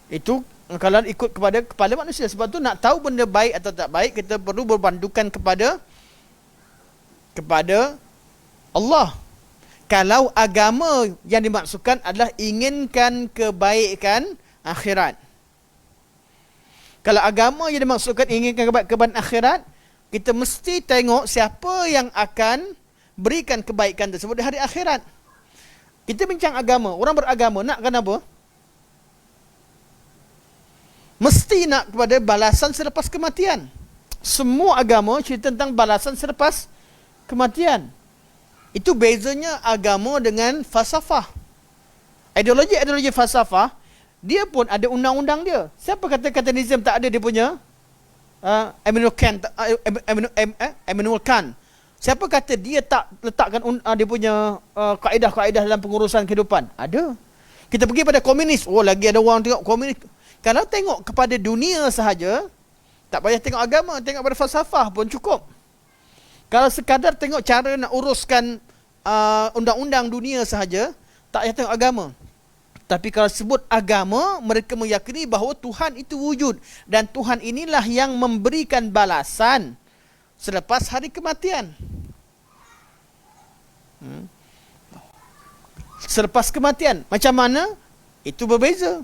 Itu kalau ikut kepada kepala manusia. Sebab tu nak tahu benda baik atau tak baik, kita perlu berpandukan kepada Allah. Kalau agama yang dimaksudkan adalah inginkan kebaikan akhirat. Kalau agama yang dimaksudkan inginkan kebaikan akhirat, kita mesti tengok siapa yang akan berikan kebaikan tersebut di hari akhirat. Kita bincang agama, orang beragama nakkan apa? Mesti nak kepada balasan selepas kematian. Semua agama cerita tentang balasan selepas kematian. Itu bezanya agama dengan falsafah. Ideologi falsafah, dia pun ada undang-undang dia. Siapa kata Calvinism tak ada dia punya Immanuel Kant. Siapa kata dia tak letakkan dia punya kaedah-kaedah dalam pengurusan kehidupan? Ada. Kita pergi pada komunis. Oh, lagi ada orang tengok komunis. Kalau tengok kepada dunia sahaja, tak payah tengok agama, tengok pada falsafah pun cukup. Kalau sekadar tengok cara nak uruskan undang-undang dunia sahaja, tak payah tengok agama. Tapi kalau sebut agama, mereka meyakini bahawa Tuhan itu wujud. Dan Tuhan inilah yang memberikan balasan selepas hari kematian. Selepas kematian. Macam mana? Itu berbeza.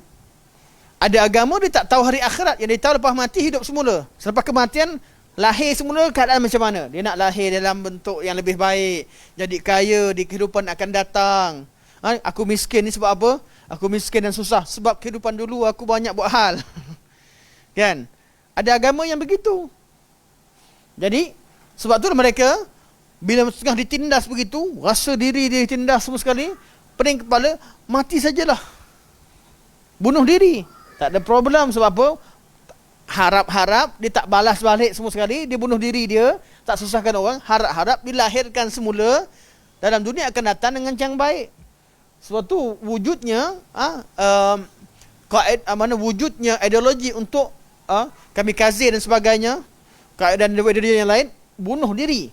Ada agama dia tak tahu hari akhirat. Yang dia tahu lepas mati hidup semula. Selepas kematian, lahir semula keadaan macam mana? Dia nak lahir dalam bentuk yang lebih baik, jadi kaya di kehidupan akan datang. Aku miskin ni sebab apa? Aku miskin dan susah sebab kehidupan dulu aku banyak buat hal. Kan? Ada agama yang begitu. Jadi sebab tu mereka bila tengah ditindas begitu, rasa diri dia ditindas semua sekali, pening kepala, mati sajalah. Bunuh diri. Tak ada problem. Sebab apa? Harap-harap dia tak balas balik semua sekali, dia bunuh diri dia, tak susahkan orang, harap-harap dilahirkan semula dalam dunia akan datang dengan yang baik. Sebab tu wujudnya wujudnya ideologi untuk kamikaze dan sebagainya, dan ideologi yang lain, bunuh diri.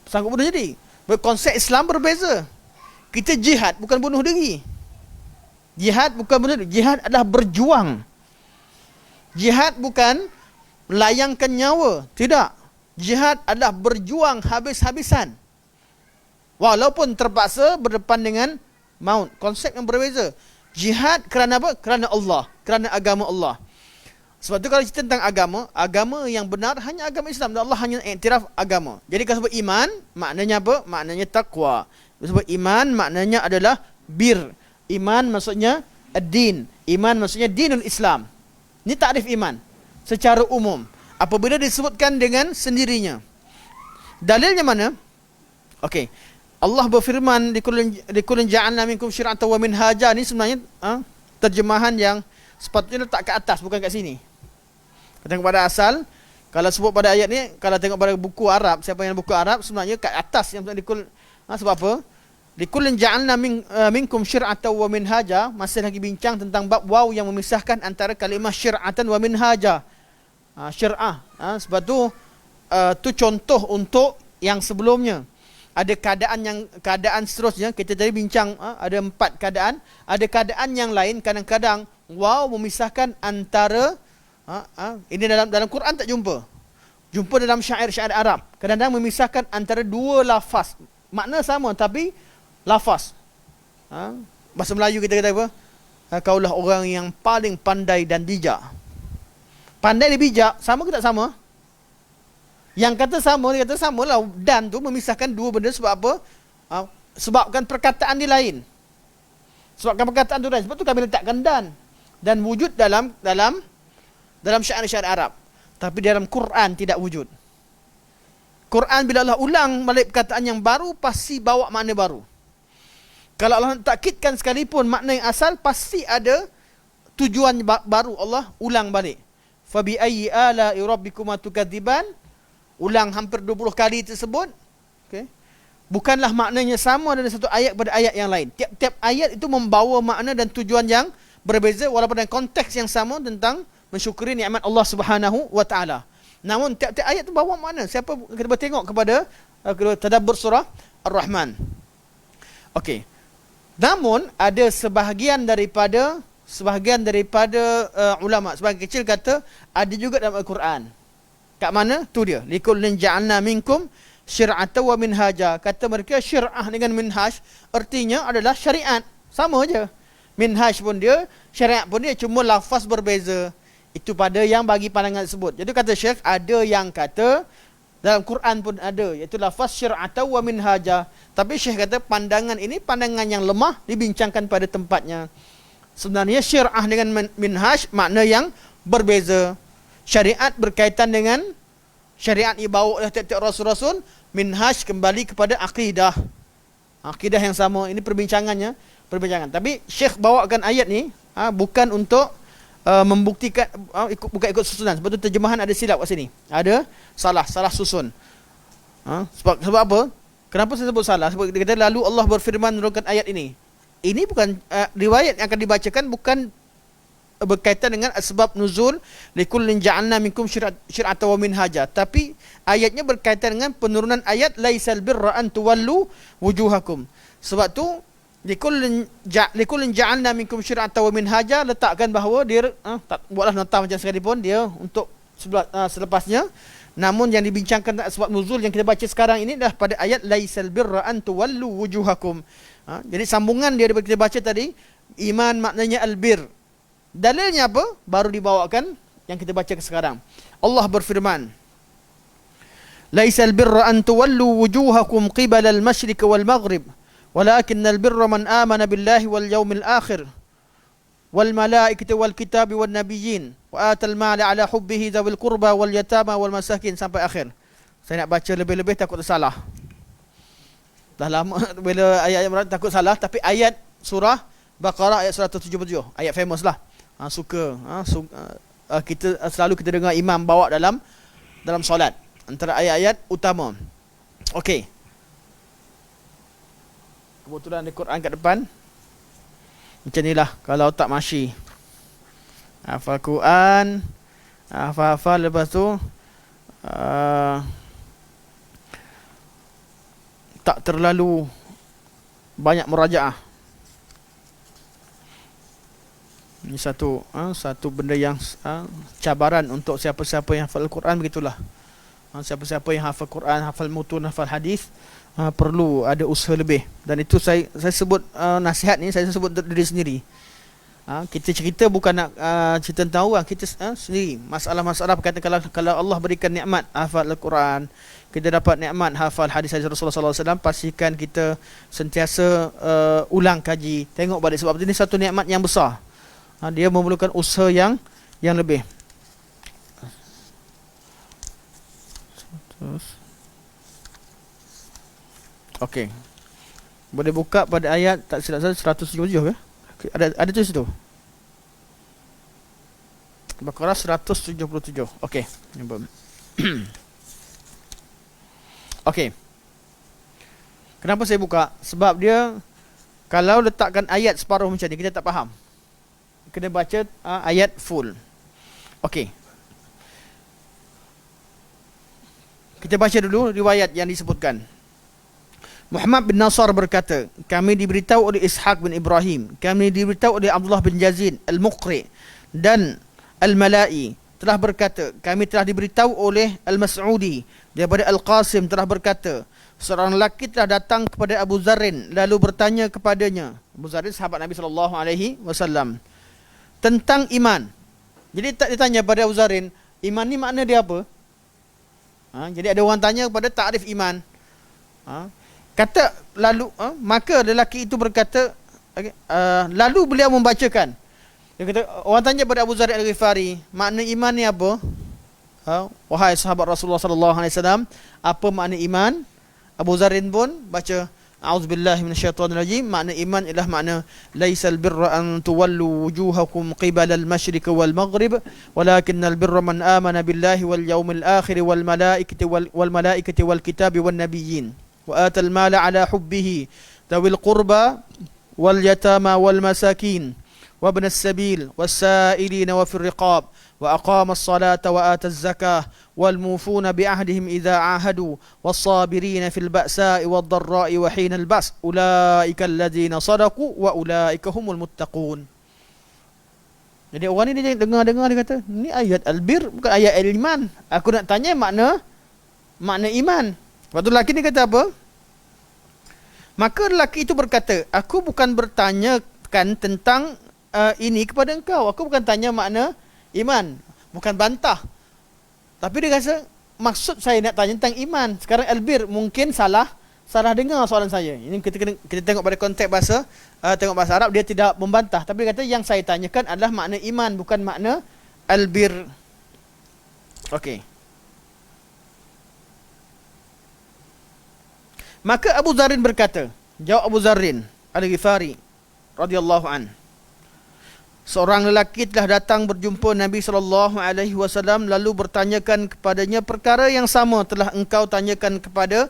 Sanggup bunuh diri. Konsep Islam berbeza. Kita jihad bukan bunuh diri. Jihad bukan bunuh diri. Jihad adalah berjuang. Jihad bukan melayangkan nyawa. Tidak. Jihad adalah berjuang habis-habisan. Walaupun terpaksa berdepan dengan maut. Konsep yang berbeza. Jihad kerana apa? Kerana Allah. Kerana agama Allah. Sebab tu kalau cerita tentang agama, agama yang benar hanya agama Islam. Dan Allah hanya iktiraf agama. Jadi kalau sebut iman, maknanya apa? Maknanya taqwa. Sebut iman, maknanya adalah bir. Iman maksudnya ad-din. Iman maksudnya dinul Islam. Ini takrif iman secara umum. Apabila disebutkan dengan sendirinya. Dalilnya mana? Okey. Allah berfirman di kullin ja'alna minkum syir'atan wa minhaja, ni sebenarnya terjemahan yang sepatutnya letak kat atas, bukan kat sini. Tengok pada asal, kalau sebut pada ayat ni, kalau tengok pada buku Arab, siapa yang buku Arab, sebenarnya kat atas yang sebab apa? Di kullin ja'alna minkum syir'atan wa minhaja, masih lagi bincang tentang bab waw yang memisahkan antara kalimah syir'atan wa minhaja. Syir'ah. Sebab tu contoh untuk yang sebelumnya. Ada keadaan seterusnya, kita tadi bincang ada 4 keadaan. Ada keadaan yang lain, kadang-kadang waw memisahkan antara ini dalam Quran tak jumpa. Jumpa dalam syair-syair Arab. Kadang-kadang memisahkan antara 2 lafaz. Makna sama tapi lafaz. Bahasa Melayu kita kata apa? kaulah orang yang paling pandai dan bijak. Pandai dan bijak, sama ke tak sama? Yang kata sama, dia kata sama lah. Dan tu memisahkan dua benda sebab apa? Sebabkan perkataan dia lain. Sebabkan perkataan tu lain. Sebab tu kami letakkan dan. Dan wujud dalam syair-syair Arab. Tapi dalam Quran tidak wujud. Quran bila Allah ulang balik perkataan yang baru, pasti bawa makna baru. Kalau Allah takkidkan sekalipun makna yang asal, pasti ada tujuan baru Allah ulang balik. Fabi ayyi ala'i rabbikuma tukadziban, ulang hampir 20 kali tersebut. Okay. Bukanlah maknanya sama dari satu ayat pada ayat yang lain. Tiap-tiap ayat itu membawa makna dan tujuan yang berbeza walaupun dalam konteks yang sama tentang mensyukuri nikmat Allah Subhanahu wa taala. Namun tiap-tiap ayat itu bawa makna. Siapa kita bertengok kepada tadabbur surah Ar-Rahman. Okey. Namun ada sebahagian daripada ulama, sebahagian kecil kata ada juga dalam Al-Quran. Kat mana? Tu dia. Likullin ja'alna minkum syir'atan wa minhaja. Kata mereka syir'ah dengan minhaj artinya adalah syariat. Sama aja. Minhaj pun dia, syariat pun dia, cuma lafaz berbeza. Itu pada yang bagi pandangan tersebut. Jadi kata Syekh, ada yang kata dalam Quran pun ada, iaitu lafaz syir'atan wa minhaja. Tapi Syekh kata pandangan ini pandangan yang lemah, dibincangkan pada tempatnya. Sebenarnya syir'ah dengan minhaj makna yang berbeza. Syariat berkaitan dengan syariat yang dibawa oleh tiap-tiap rasul-rasul. Minhaj kembali kepada akidah. Akidah yang sama. Ini perbincangan. Tapi Syekh bawakan ayat ni bukan untuk membuktikan, bukan ikut susunan. Sebab tu terjemahan ada silap kat sini. Ada salah susun. Sebab apa? Kenapa saya sebut salah? Sebab dia kata lalu Allah berfirman menurunkan ayat ini. Ini bukan riwayat yang akan dibacakan, bukan berkaitan dengan sebab nuzul likullin ja'alna minkum syir'atan wa minhaja, tapi ayatnya berkaitan dengan penurunan ayat laisal birra an tuwallu wujuhakum. Sebab tu likullin ja'alna minkum syir'atan wa minhaja, letakkan bahawa dia tak buatlah nota macam sekalipun dia untuk selepasnya. Namun yang dibincangkan sebab nuzul yang kita baca sekarang ini dah pada ayat laisal birra an tuwallu wujuhakum. Jadi sambungan dia kita baca tadi, iman maknanya albir. Dalilnya apa? Baru dibawakan yang kita baca sekarang. Allah berfirman, laisal birra an tuwallu wujuhakum qibala al-masyriq wal maghrib, walakinnal birra man amana billahi wal yawmil akhir wal malaikati wal kitabi wan nabiyyin wa atal mala ala hubbihi dzawil qurba wal yatama wal masakin, sampai akhir. Saya nak baca lebih-lebih takut salah. Dah lama bila ayat-ayat takut salah, tapi ayat surah Baqarah ayat 177, ayat famous lah. Kita selalu kita dengar imam bawa dalam solat, antara ayat-ayat utama. Okey. Kebetulan ada Quran kat depan. Macam inilah kalau tak masyi. Hafal Quran, hafal lepas tu tak terlalu banyak murajaah. Ini satu benda yang cabaran untuk siapa-siapa yang hafal Al-Quran, begitulah. Siapa-siapa yang hafal Quran, hafal mutun, hafal hadis, perlu ada usaha lebih. Dan itu saya sebut nasihat ni, saya sebut untuk diri sendiri. Kita cerita bukan nak cerita tentang orang, kita sendiri. Masalah-masalah berkaitan kalau Allah berikan nikmat hafal Al-Quran, kita dapat nikmat hafal hadis Rasulullah SAW, pastikan kita sentiasa ulang kaji, tengok balik, sebab ini satu nikmat yang besar. Dia memerlukan usaha yang lebih. Okey. Boleh buka pada ayat tak silap saya 177 ke? Ada tu situ. Baqarah 177. Okey. Okey. Kenapa saya buka? Sebab dia kalau letakkan ayat separuh macam ni kita tak faham. Kena baca ayat full. Okey. Kita baca dulu riwayat yang disebutkan. Muhammad bin Nasar berkata, kami diberitahu oleh Ishaq bin Ibrahim, kami diberitahu oleh Abdullah bin Yazid Al-Muqri dan Al-Mala'i telah berkata, kami telah diberitahu oleh Al-Mas'udi daripada Al-Qasim telah berkata, seorang lelaki telah datang kepada Abu Zarrin lalu bertanya kepadanya, Abu Zarin sahabat Nabi SAW, tentang iman. Jadi tak ditanya pada Abu Zarin, iman ni makna dia apa? Jadi ada orang tanya pada takrif iman. Kata lalu maka lelaki itu berkata, lalu beliau membacakan. Dia kata, orang tanya pada Abu Zarin Al-Ghifari, makna iman ni apa? Wahai sahabat Rasulullah sallallahu alaihi wasallam, apa makna iman? Abu Zarin pun baca, a'udzubillahi minasyaitonirrajim, makna iman ialah makna laisal birra an tuwallu wujuhakum qibala al-masyriq wal maghrib walakinnal birra man amana billahi wal yawmil akhir wal malaikati wal kitabi wan nabiyyin wa atal mala ala hubbihi dawil qurba wal yatama wal masakin wa ibn as-sabil was sa'ilin wa fir riqab wa aqama as-salata wa ata az-zakah wal mufuna bi ahdihim idza ahadu was sabirina fil ba'sa'i wad dharra'i wa hinal ba's ulaika alladzina sadaqu wa ulaika humul muttaqun. Jadi orang ni dia dengar dia kata, ni ayat albir bukan ayat al-iman. Aku nak tanya makna iman. Lepas tu lelaki ni kata apa? Maka lelaki itu berkata, aku bukan bertanyakan tentang ini kepada engkau. Aku bukan tanya makna iman, bukan bantah. Tapi dia rasa maksud saya nak tanya tentang iman. Sekarang albir mungkin salah dengar soalan saya. Ini kita tengok pada konteks bahasa, tengok bahasa Arab, dia tidak membantah. Tapi dia kata yang saya tanyakan adalah makna iman, bukan makna albir. Okey. Maka Abu Zarin berkata, jawab Abu Zarin Al-Ghifari radhiyallahu an, seorang lelaki telah datang berjumpa Nabi SAW lalu bertanyakan kepadanya perkara yang sama telah engkau tanyakan kepada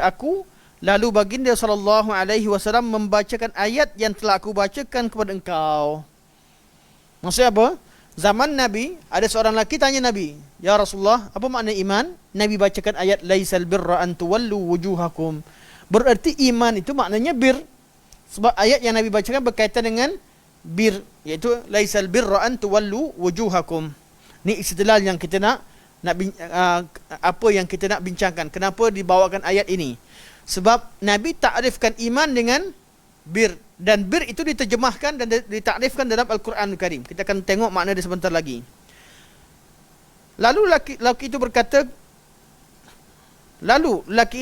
aku. Lalu baginda SAW membacakan ayat yang telah aku bacakan kepada engkau. Maksudnya apa? Zaman Nabi, ada seorang lelaki tanya Nabi, ya Rasulullah, apa makna iman? Nabi bacakan ayat laisal birra an tuwallu wujuhakum. Berarti iman itu maknanya bir. Sebab ayat yang Nabi bacakan berkaitan dengan bir, iaitu laisal birra an tuwallu wujuhakum. Ni istidlal yang kita nak apa yang kita nak bincangkan. Kenapa dibawakan ayat ini? Sebab Nabi takrifkan iman dengan bir, dan bir itu diterjemahkan dan ditakrifkan dalam Al-Quran Al-Karim. Kita akan tengok makna dia sebentar lagi. Lalu lelaki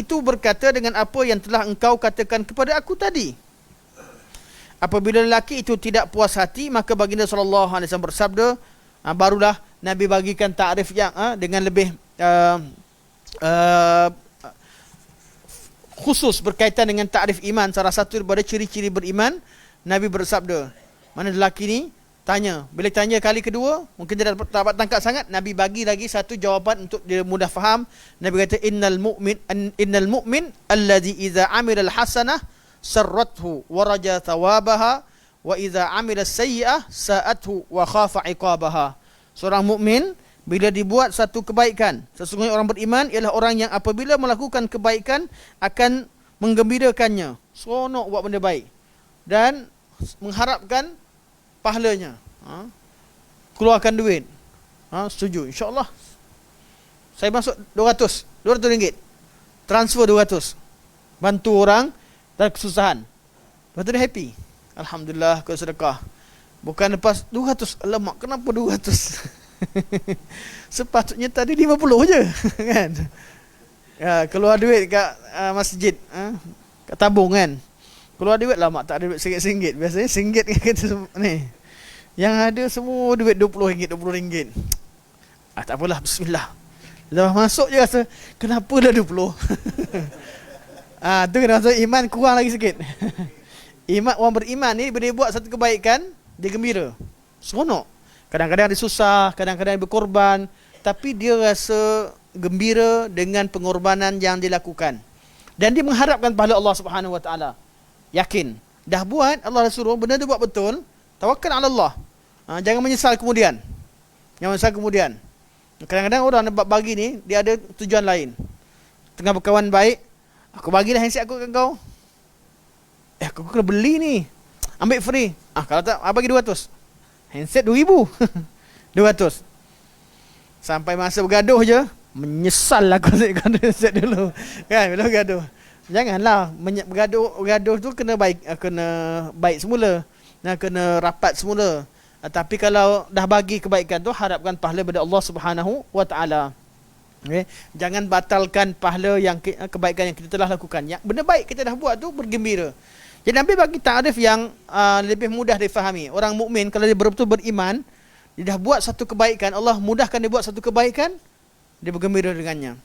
itu berkata dengan apa yang telah engkau katakan kepada aku tadi. Apabila lelaki itu tidak puas hati, maka baginda sallallahu alaihi wasallam bersabda, barulah Nabi bagikan takrif yang dengan lebih khusus berkaitan dengan takrif iman. Salah satu daripada ciri-ciri beriman, Nabi bersabda, mana lelaki ni tanya, bila tanya kali kedua mungkin dia dapat tangkap sangat, Nabi bagi lagi satu jawapan untuk dia mudah faham. Nabi kata, innal mu'min alladhi idza amila al-hasanah sarrathu wa raja thawabaha wa idza amila as-sayyi'ah sa'athu wa khafa 'iqabaha. Seorang mukmin bila dibuat satu kebaikan, sesungguhnya orang beriman ialah orang yang apabila melakukan kebaikan akan menggembirakannya, seronok buat benda baik dan mengharapkan pahalanya. Keluarkan duit, setuju, insyaAllah saya masuk 200 ringgit, transfer 200, bantu orang dalam kesusahan. Lepas tu dia happy, alhamdulillah kau sedekah. Bukan lepas 200, alamak kenapa 200? Sepatutnya tadi 50 je kan. Ya, keluar duit kat masjid, kat tabung kan. Keluar duit lah, mak tak ada duit RM1. Biasanya RM1 kan kita ni. Yang ada semua duit RM20. Tak apalah, bismillah. Lepas masuk je rasa, kenapa dah 20? Tu kena masuk iman kurang lagi sikit. Orang beriman ni bila dia buat satu kebaikan, dia gembira, seronok. Kadang-kadang dia susah, kadang-kadang dia berkorban, tapi dia rasa gembira dengan pengorbanan yang dilakukan. Dan dia mengharapkan pahala Allah Subhanahu Wa Taala. Yakin, dah buat, Allah dah suruh, benda tu buat betul, tawakal ala Allah. Jangan menyesal kemudian. Kadang-kadang orang nak bagi ni, dia ada tujuan lain. Tengah berkawan baik, aku bagilah handset aku ke kau. Aku kena beli ni, ambil free. Kalau tak, bagi 200. Handset 2,000. 200. Sampai masa bergaduh je, menyesal aku handset dulu. Kan, bila bergaduh. Janganlah bergaduh tu kena baik semula. Kena rapat semula. Tapi kalau dah bagi kebaikan tu, harapkan pahala daripada Allah Subhanahu wa taala. Okay. Jangan batalkan pahala yang kebaikan yang kita telah lakukan. Yang benda baik kita dah buat tu, bergembira. Jadi Nabi bagi ta'rif yang lebih mudah difahami. Orang mukmin kalau dia betul-betul beriman, dia dah buat satu kebaikan, Allah mudahkan dia buat satu kebaikan, dia bergembira dengannya.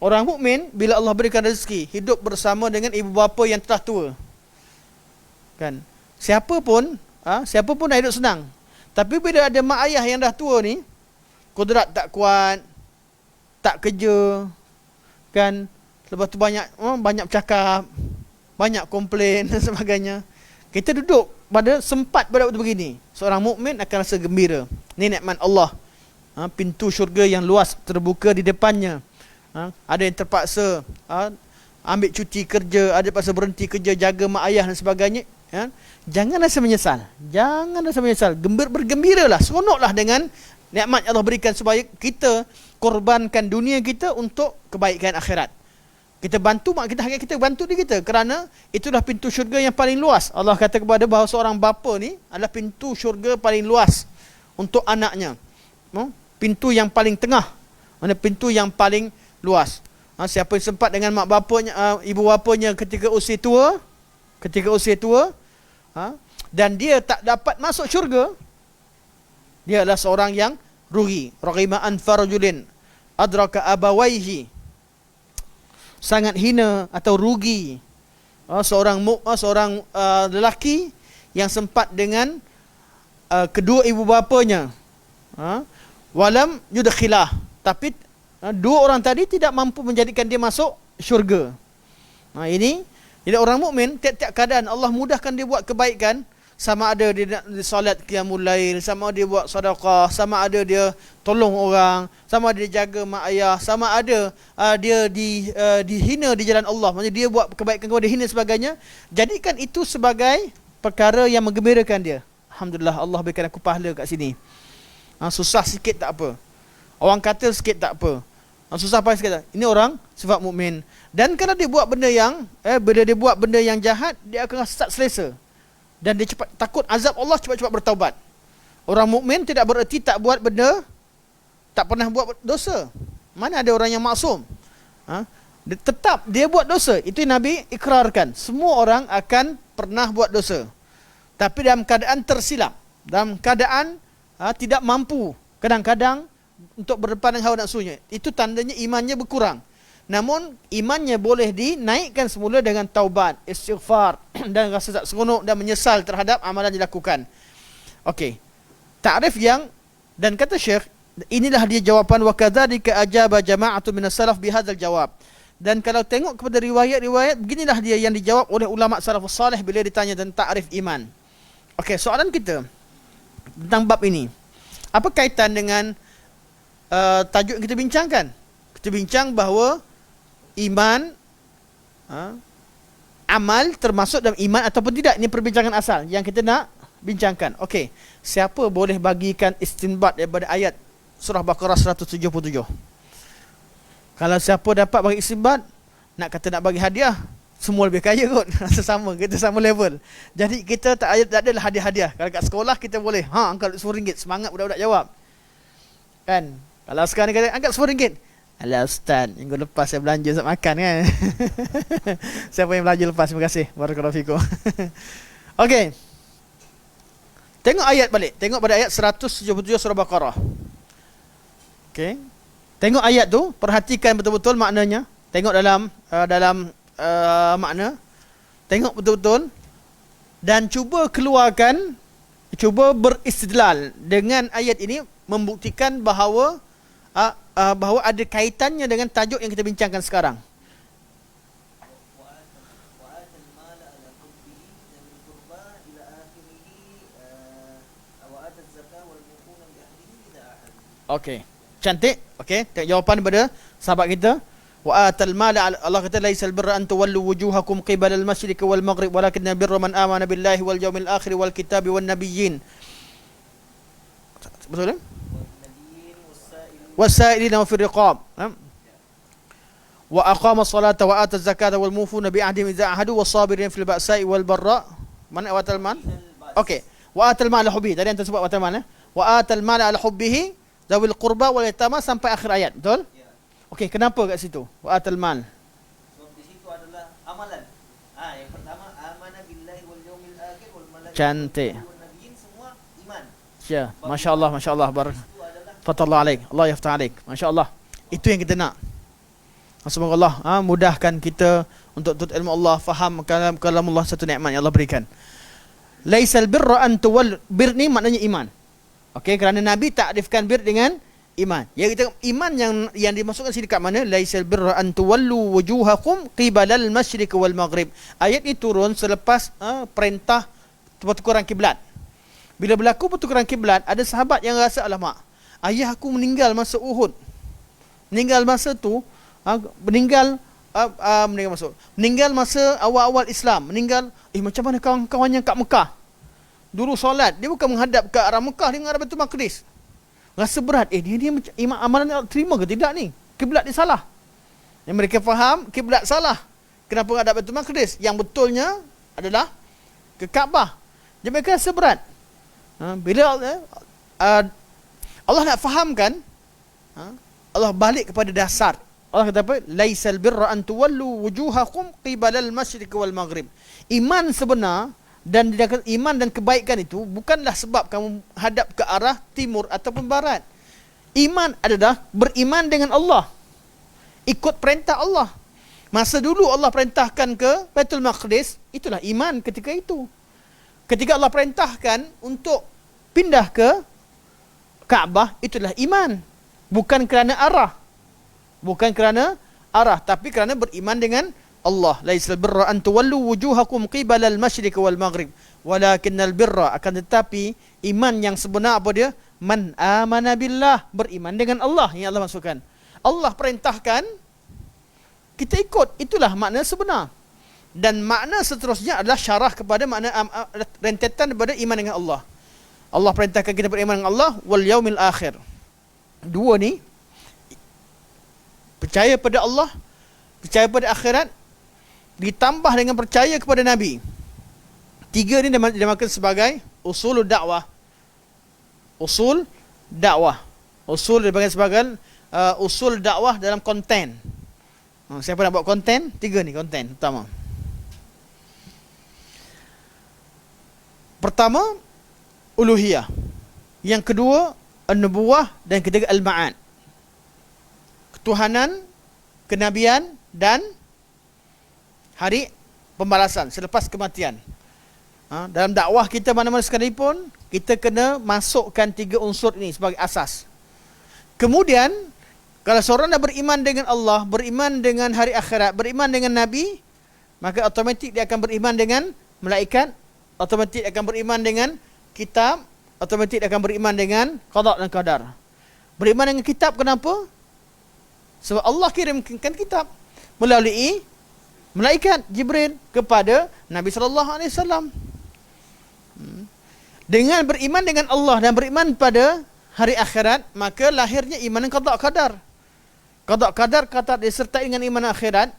Orang mukmin bila Allah berikan rezeki, hidup bersama dengan ibu bapa yang telah tua. Kan? Siapa pun dah hidup senang. Tapi bila ada mak ayah yang dah tua ni, kudrat tak kuat, tak kerja, kan? Lepas tu banyak bercakap, banyak komplain dan sebagainya. Kita duduk sempat pada waktu begini, seorang mukmin akan rasa gembira. Ni nikmat Allah. Pintu syurga yang luas terbuka di depannya. Ada yang terpaksa ambil cuti kerja, ada terpaksa berhenti kerja, jaga mak ayah dan sebagainya. Jangan rasa menyesal. Bergembiralah, seronoklah dengan nikmat Allah berikan, supaya kita korbankan dunia kita untuk kebaikan akhirat. Kita bantu mak kita, kita bantu diri kita, kerana itulah pintu syurga yang paling luas. Allah kata kepada bahawa seorang bapa ni adalah pintu syurga paling luas untuk anaknya. Pintu yang paling tengah, pintu yang paling luas. Siapa yang sempat dengan mak bapanya, ibu bapanya ketika usia tua, dan dia tak dapat masuk syurga, dia adalah seorang yang rugi. Raghima an farajulin adraka abawaihi, sangat hina atau rugi seorang lelaki yang sempat dengan kedua ibu bapanya, walam yudkhilah, tapi dua orang tadi tidak mampu menjadikan dia masuk syurga. Ini jadi orang mukmin tiap-tiap keadaan Allah mudahkan dia buat kebaikan, sama ada dia nak solat qiyamul lail, sama ada dia buat sedekah, sama ada dia tolong orang, sama ada dia jaga mak ayah, sama ada dia dihina di jalan Allah, maksudnya dia buat kebaikan kepada hina sebagainya. Jadikan itu sebagai perkara yang menggembirakan dia. Alhamdulillah, Allah berikan aku pahala kat sini. Susah sikit tak apa, orang kata sikit tak apa, susah payah sikit tak. Ini orang sifat mukmin. Dan kalau dia buat benda yang bila dia buat benda yang jahat, dia akan rasa tak selesa, dan dia cepat takut azab Allah, cepat-cepat bertaubat. Orang mukmin tidak bererti tak buat benda, tak pernah buat dosa. Mana ada orang yang maksum? Tetap dia buat dosa. Itu Nabi ikrarkan, semua orang akan pernah buat dosa, tapi dalam keadaan tersilap, dalam keadaan tidak mampu kadang-kadang untuk berdepan dengan hawa nafsunya. Itu tandanya imannya berkurang. Namun imannya boleh dinaikkan semula dengan taubat, istighfar dan rasa tak seronok dan menyesal terhadap amalan dilakukan. Okey. Ta'rif yang, dan kata Syekh, inilah dia jawapan wa kadzalika ajaba jama'atu minas salaf bihadzal jawab. Dan kalau tengok kepada riwayat-riwayat, beginilah dia yang dijawab oleh ulama salafus salih bila ditanya tentang ta'rif iman. Okey, soalan kita tentang bab ini, apa kaitan dengan tajuk yang kita bincangkan? Kita bincang bahawa iman, amal termasuk dalam iman ataupun tidak. Ini perbincangan asal yang kita nak bincangkan. Okey, siapa boleh bagikan istinbat daripada ayat surah Baqarah 177? Kalau siapa dapat bagi istinbat, nak kata nak bagi hadiah, semua lebih kaya kot. Rasa sama, kita sama level. Jadi kita tak adalah hadiah-hadiah. Kalau kat sekolah kita boleh, angkat RM10, semangat budak-budak jawab. Kan? Kalau sekarang ni kata angkat RM10. Alah Ustaz, minggu lepas saya belanja untuk makan kan. Siapa yang belanja lepas, terima kasih. Barakallahu fikum. Okey. Tengok ayat balik. Tengok pada ayat 177 surah Baqarah. Okey. Tengok ayat tu, perhatikan betul-betul maknanya. Tengok dalam makna. Tengok betul-betul dan cuba keluarkan, cuba beristidlal dengan ayat ini, membuktikan bahawa ada kaitannya dengan tajuk yang kita bincangkan sekarang. Okey, cantik. Okey, jawapan daripada sahabat kita. Wa atal mala, Allah kata laisal birra an tuwallu wujuhakum qibala al-masyriq wal maghrib walakinna birra man amana billahi wal yawmil akhir wal kitabi wan nabiyyin. Betul kan? Wasailina wa fil riqab. wa aqama salata wa ata zakata wal mufuna bi ahdihim idza ahadu wasabirin fil ba'sa'i wal barra. Mana wa atal mal? Okey. Wa atal mal ala hubbihi. Tadi yang tersebut wa atal mal ya. Wa atal mal ala hubbihi zawil qurba wal yatama sampai akhir ayat. Betul? Ya. Okey, kenapa kat situ? Wa atal mal. Sebab di situ adalah amalan. Yang pertama amana billahi wal yaumil akhir wal malaikati Cantik. wan nabiyyin, semua iman. Ya, masya-Allah, masya-Allah. Itu adalah Fatallah alaik. Allah yaftah alaik. Masya-Allah. Itu yang kita nak. Semoga Allah mudahkan kita untuk tuntut ilmu Allah, faham kalam Allah, satu nikmat yang Allah berikan. Laisal birra an tuwall, bir ni maknanya iman. Okey, kerana Nabi takrifkan bir dengan iman. Ya, kita iman yang dimasukkan sini dekat mana? Laisal birra an tuwallu wujuhakum qibalal masyriq wal maghrib. Ayat ini turun selepas perintah pertukaran kiblat. Bila berlaku pertukaran kiblat, ada sahabat yang rasa, alamak, ayah aku meninggal masa Uhud. Meninggal masa tu meninggal masa awal-awal Islam. Meninggal, macam mana kawan-kawannya kat Mekah? Dulu solat, dia bukan menghadap ke arah Mekah, dia menghadap Baitul Maqdis. Rasa berat, dia imam amalan ni terima ke tidak ni? Kiblat dia salah. Yang mereka faham, kiblat salah. Kenapa menghadap Baitul Maqdis? Yang betulnya adalah ke Kaabah. Jadi mereka rasa berat. Bila Allah nak fahamkan, Allah balik kepada dasar. Allah kata apa? Laisal birra an tuwallu wujuhakum qibalal masyriq wal maghrib. Iman sebenar dan iman dan kebaikan itu bukanlah sebab kamu hadap ke arah timur ataupun barat. Iman adalah beriman dengan Allah. Ikut perintah Allah. Masa dulu Allah perintahkan ke Baitul Maqdis, itulah iman ketika itu. Ketika Allah perintahkan untuk pindah ke Kaabah, itulah iman. Bukan kerana arah. Bukan kerana arah, tapi kerana beriman dengan Allah. Laisal birra an tuwallu wujuhakum qibalal masyriq wal maghrib, walakinnal birra, akan tetapi iman yang sebenar apa dia? Man amana billah, beriman dengan Allah, yang Allah maksudkan. Allah perintahkan, kita ikut, itulah makna sebenar. Dan makna seterusnya adalah syarah kepada makna rentetan daripada iman dengan Allah. Allah perintahkan kita beriman dengan Allah wal yaumil akhir. Dua ni, percaya pada Allah, percaya pada akhirat, ditambah dengan percaya kepada Nabi. Tiga ni dinamakan sebagai usul dakwah. Usul dakwah. Usul dinamakan sebagai usul dakwah dalam konten. Siapa nak buat konten? Tiga ni konten pertama. Pertama, uluhiyah. Yang kedua, an-nubuwah, dan ketiga al-ma'ad. Ketuhanan, kenabian, dan hari pembalasan selepas kematian. Dalam dakwah kita mana-mana sekalipun, kita kena masukkan tiga unsur ini sebagai asas. Kemudian, kalau seorang dah beriman dengan Allah, beriman dengan hari akhirat, beriman dengan Nabi, maka automatik dia akan beriman dengan malaikat, automatik akan beriman dengan kitab, automatik akan beriman dengan qada dan qadar. Beriman dengan kitab kenapa? Sebab Allah kirimkan kitab melalui malaikat Jibril kepada Nabi SAW. Dengan beriman dengan Allah dan beriman pada hari akhirat, maka lahirnya iman dengan qada qadar. Qada qadar kata disertai dengan iman akhirat.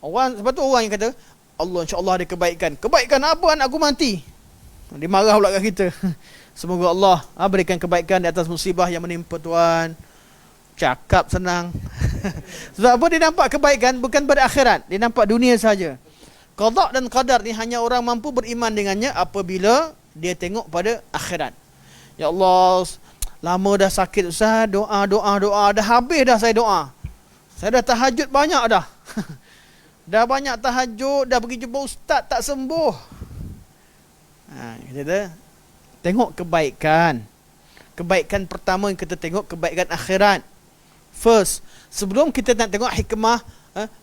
Sebab tu orang yang kata, Allah insya-Allah ada kebaikan. Kebaikan apa anak aku mati? Dia marah pula kat kita. Semoga Allah berikan kebaikan di atas musibah yang menimpa tuan. Cakap senang. Sebab apa dia nampak kebaikan? Bukan pada akhirat, dia nampak dunia saja. Qada dan qadar ni hanya orang mampu beriman dengannya apabila dia tengok pada akhirat. Ya Allah, lama dah sakit Ustaz, doa, dah habis dah saya doa. Saya dah tahajud banyak dah. Dah banyak tahajud, dah pergi jumpa ustaz tak sembuh. Kita tengok kebaikan. Kebaikan pertama yang kita tengok, kebaikan akhirat. First, sebelum kita nak tengok hikmah,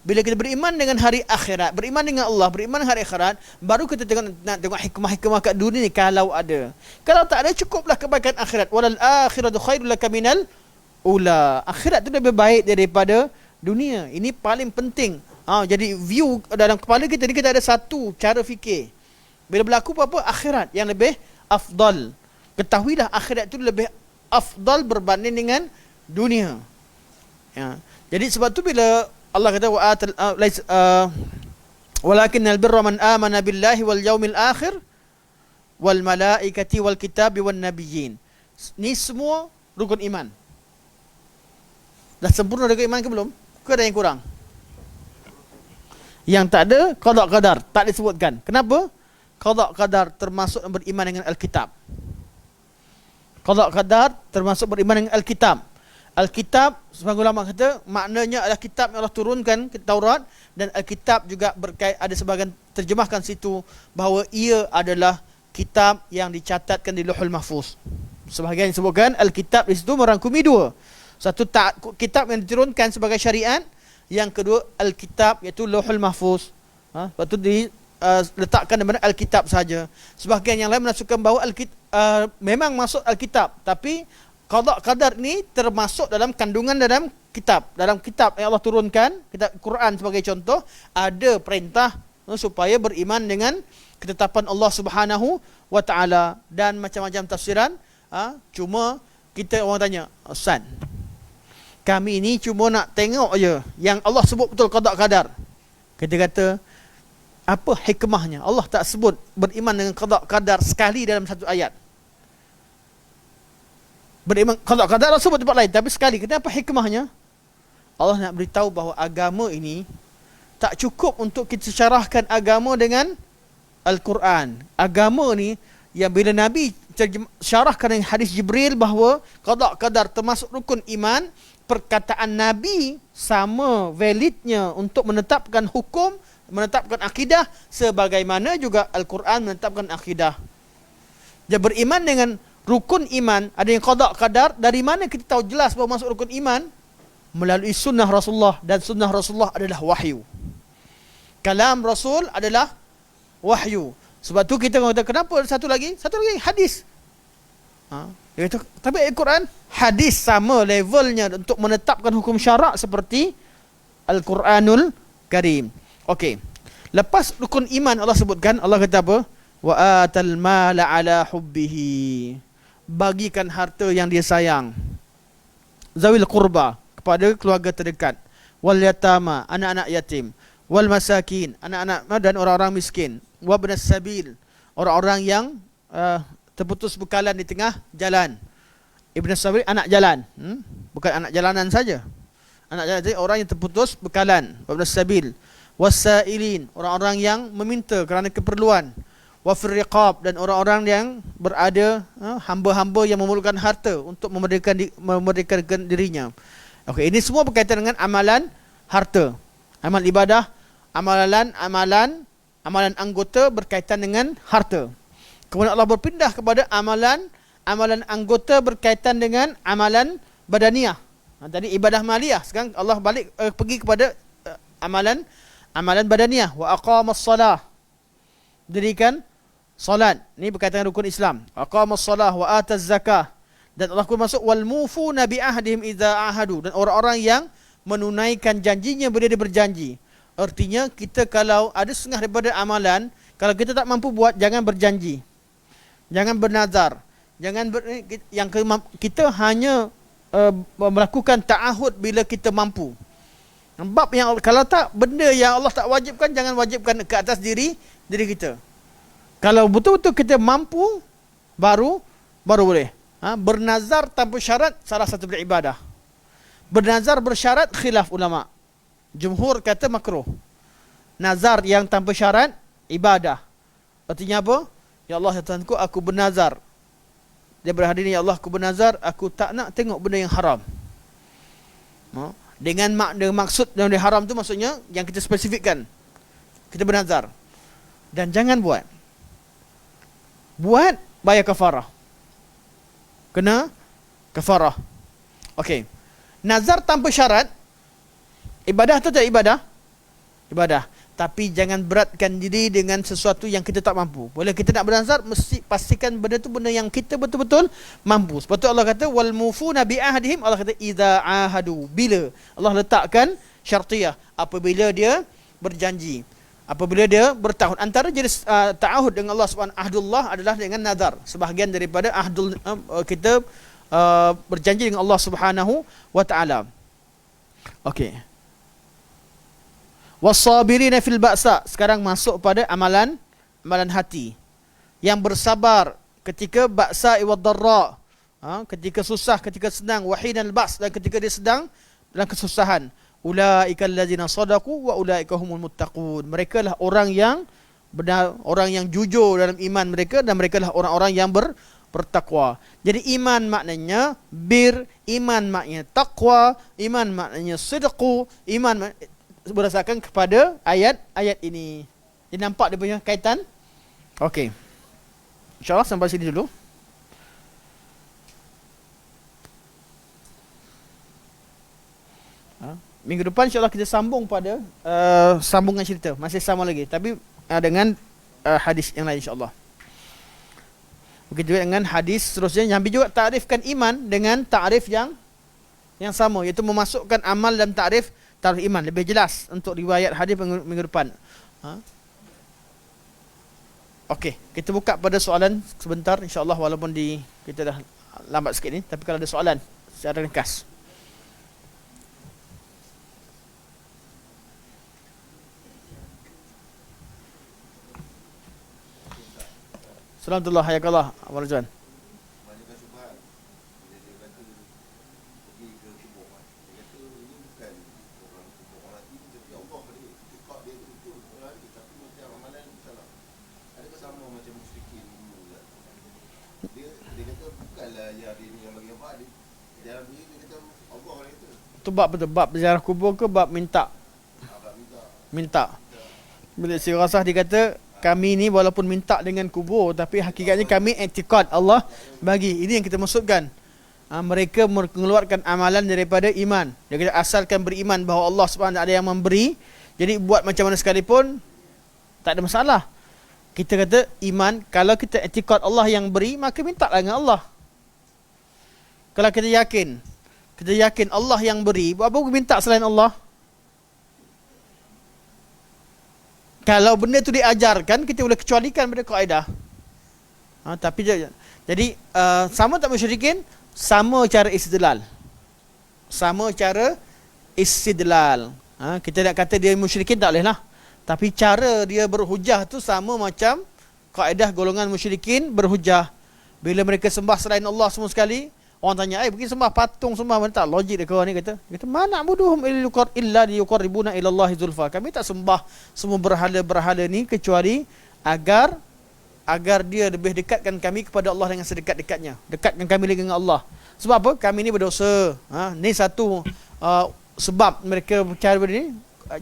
bila kita beriman dengan hari akhirat, beriman dengan Allah, beriman dengan hari akhirat, baru kita nak tengok hikmah-hikmah kat dunia ni kalau ada. Kalau tak ada, cukuplah kebaikan akhirat. Walal akhiratu khairul laka minal ula. Akhirat tu lebih baik daripada dunia. Ini paling penting. Jadi view dalam kepala kita ni, kita ada satu cara fikir. Bila berlaku apa-apa, akhirat yang lebih afdal. Ketahuilah akhirat tu lebih afdal berbanding dengan dunia. Ya. Jadi sebab tu bila Allah kata walakinnal birra man amana billahi wal yaumil akhir wal malaikati wal kitabi wan nabiyyin. Ni semua rukun iman. Dah sempurna rukun iman ke belum? Ke ada yang kurang? Yang tak ada qada qadar, tak disebutkan. Kenapa? Qada qadar termasuk beriman dengan Alkitab. Qada qadar termasuk beriman dengan Alkitab. Alkitab, sebagian ulama kata maknanya adalah kitab yang Allah turunkan, Taurat, dan Alkitab juga ada sebagian terjemahkan situ bahawa ia adalah kitab yang dicatatkan di Lauhul Mahfuz. Sebahagian disebutkan Alkitab di situ merangkumi dua. Satu kitab yang diturunkan sebagai syariat, yang kedua Alkitab iaitu Lauhul Mahfuz. Lepas tu letakkan di mana Alkitab saja. Sebahagian yang lain menasukkan bahawa memang masuk Alkitab, tapi qada qadar ni termasuk dalam kandungan dalam kitab. Dalam kitab yang Allah turunkan, kitab Quran sebagai contoh, ada perintah supaya beriman dengan ketetapan Allah Subhanahu wa taala dan macam-macam tafsiran. Cuma kita orang tanya, Ustaz, kami ni cuma nak tengok je yang Allah sebut betul qada qadar. Kita kata, apa hikmahnya? Allah tak sebut beriman dengan qada qadar sekali dalam satu ayat. Beriman qada qadar Allah sebut tempat lain, tapi sekali. Kenapa hikmahnya? Allah nak beritahu bahawa agama ini tak cukup untuk kita syarahkan agama dengan Al-Quran. Agama ni yang bila Nabi syarahkan dengan hadis Jibril bahawa qada qadar termasuk rukun iman, perkataan Nabi sama validnya untuk menetapkan hukum, menetapkan akidah, sebagaimana juga Al-Quran menetapkan akidah. Dia beriman dengan rukun iman, ada yang qada qadar. Dari mana kita tahu jelas bahawa masuk rukun iman? Melalui sunnah Rasulullah, dan sunnah Rasulullah adalah wahyu. Kalam Rasul adalah wahyu. Sebab tu kita kata, kenapa satu lagi hadis. Dia kata, tapi Al-Quran hadis sama levelnya untuk menetapkan hukum syarak seperti Al-Quranul Karim. Okey. Lepas rukun iman Allah sebutkan, Allah kata apa? Wa atal mala ala hubbihi. Bagikan harta yang dia sayang. Zawil qurba, kepada keluarga terdekat. Wal yatama, anak-anak yatim. Wal masakin, anak-anak dan orang-orang miskin. Wa ibnas sabil, orang-orang yang terputus bekalan di tengah jalan. Ibnas sabil, anak jalan. Bukan anak jalanan saja. Anak jalan itu orang yang terputus bekalan. Wa ibnas sabil. Wasailin, orang-orang yang meminta kerana keperluan. Wa fir riqab, dan orang-orang yang berada hamba-hamba yang memerlukan harta untuk memerdekakan dirinya. Okey, ini semua berkaitan dengan amalan harta, amal ibadah, amalan anggota berkaitan dengan harta. Kemudian Allah berpindah kepada amalan anggota berkaitan dengan amalan badaniah. Tadi ibadah maliyah, sekarang Allah balik pergi kepada amalan badaniah. Wa aqamas salah, dirikan solat. Ini berkaitan dengan rukun Islam. Aqamas salah wa ataz zakah. Dan Allah pun masuk wal mufuna bi ahdihim idza ahadu, dan orang-orang yang menunaikan janjinya bila dia berjanji. Artinya kita kalau ada setengah daripada amalan, kalau kita tak mampu buat, jangan berjanji. Jangan bernazar. Kita hanya melakukan ta'ahud bila kita mampu. Bab yang kalau tak, benda yang Allah tak wajibkan, jangan wajibkan ke atas diri kita. Kalau betul-betul kita mampu, baru boleh. Bernazar tanpa syarat salah satu beribadah. Bernazar bersyarat khilaf ulama. Jumhur kata makruh. Nazar yang tanpa syarat ibadah. Artinya apa? Ya Allah ya Tuhanku, aku bernazar. Dia berhadiri, ya Allah aku bernazar, aku tak nak tengok benda yang haram. Dengan maksud yang haram tu maksudnya yang kita spesifikkan. Kita bernazar. Dan jangan buat. Buat, bayar kafarah. Kena kafarah. Okey. Nazar tanpa syarat, ibadah atau tak ibadah? Ibadah. Tapi jangan beratkan diri dengan sesuatu yang kita tak mampu. Boleh kita nak bernazar, mesti pastikan benda tu benda yang kita betul-betul mampu. Sebab tu Allah kata wal mufuna bi ahdihim, Allah kata idza ahadu, bila Allah letakkan syartiyah, apabila dia berjanji, apabila dia bertahun. Antara jenis ta'ahud dengan Allah Subhanahu ahdullah adalah dengan nazar. Sebahagian daripada ahdul kita berjanji dengan Allah Subhanahu wa taala. Okey. Wasabirina fil ba'sa. Sekarang masuk pada amalan hati. Yang bersabar ketika ba'sa wad darra. Ketika susah, ketika senang, wahinal ba's, dan ketika dia sedang dalam kesusahan. Ulaika allazina sadaqu wa ulaika humul muttaqun. Mereka lah orang yang benar, orang yang jujur dalam iman mereka, dan mereka lah orang-orang yang bertakwa. Jadi iman maknanya bir, iman maknanya takwa, iman maknanya sidqu, berdasarkan kepada ayat-ayat ini. Jadi nampak dia punya kaitan? Okey. InsyaAllah sampai sini dulu. Minggu depan insyaAllah kita sambung pada sambungan cerita. Masih sama lagi, tapi dengan hadis yang lain insyaAllah. Begitu juga dengan hadis seterusnya. Nabi juga ta'rifkan iman dengan ta'rif yang sama, iaitu memasukkan amal dalam ta'rif iman. Lebih jelas untuk riwayat hadis minggu depan. Okey, kita buka pada soalan sebentar insyaAllah, walaupun kita dah lambat sikit ni, tapi kalau ada soalan secara ringkas. Assalamualaikum hayakallah Abang Razwan. Banyakkan syubhat. Bila dia kata pergi ke kubur, dia kata ini bukan orang kubur orang mati, tapi Allah dia. Cakap dia tu betul orang mati, tapi macam amalan salah. Adakah sama macam musyrikin dulu kan? Dia kata bukanlah yang dia ni yang bagi apa dia. Dalam dia kata Allah orang itu. Tu bab betul, bab ziarah kubur ke bab minta? Minta. Bila si Rasah dia kata kami ni walaupun minta dengan kubur, tapi hakikatnya kami i'tiqad Allah bagi. Ini yang kita maksudkan. Mereka mengeluarkan amalan daripada iman. Dia kata asalkan beriman bahawa Allah SWT ada yang memberi, jadi buat macam mana sekalipun tak ada masalah. Kita kata iman, kalau kita i'tiqad Allah yang beri, maka mintalah dengan Allah. Kalau kita yakin Allah yang beri, buat apa minta selain Allah? Kalau benda tu diajarkan, kita boleh kecualikan pada kaedah. Tapi jadi sama tak musyrikin? Sama cara istidlal. Kita nak kata dia musyrikin tak boleh lah. Tapi cara dia berhujah tu sama macam kaedah golongan musyrikin berhujah. Bila mereka sembah selain Allah semua sekali, orang tanya, pergi sembah patung, sembah mana tak? Logik dia kawan ni kata, mana buduhum illa liyuqarribuna ila Allahi zulfa. Kami tak sembah semua berhala-berhala ni kecuali agar dia lebih dekatkan kami kepada Allah dengan sedekat-dekatnya. Dekatkan kami lagi dengan Allah. Sebab apa? Kami ni berdosa. Ni satu sebab mereka cara ni.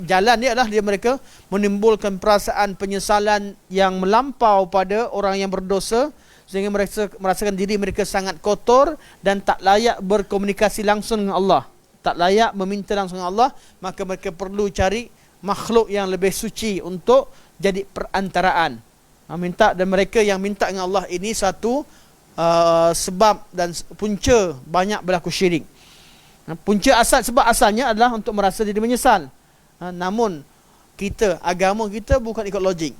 Jalan dia adalah mereka menimbulkan perasaan penyesalan yang melampau pada orang yang berdosa, sehingga mereka merasakan diri mereka sangat kotor dan tak layak berkomunikasi langsung dengan Allah, tak layak meminta langsung dengan Allah. Maka mereka perlu cari makhluk yang lebih suci untuk jadi perantaraan. Minta, dan mereka yang minta dengan Allah ini satu sebab dan punca banyak berlaku syirik. Sebab asalnya adalah untuk merasa diri menyesal. Namun agama kita bukan ikut logik.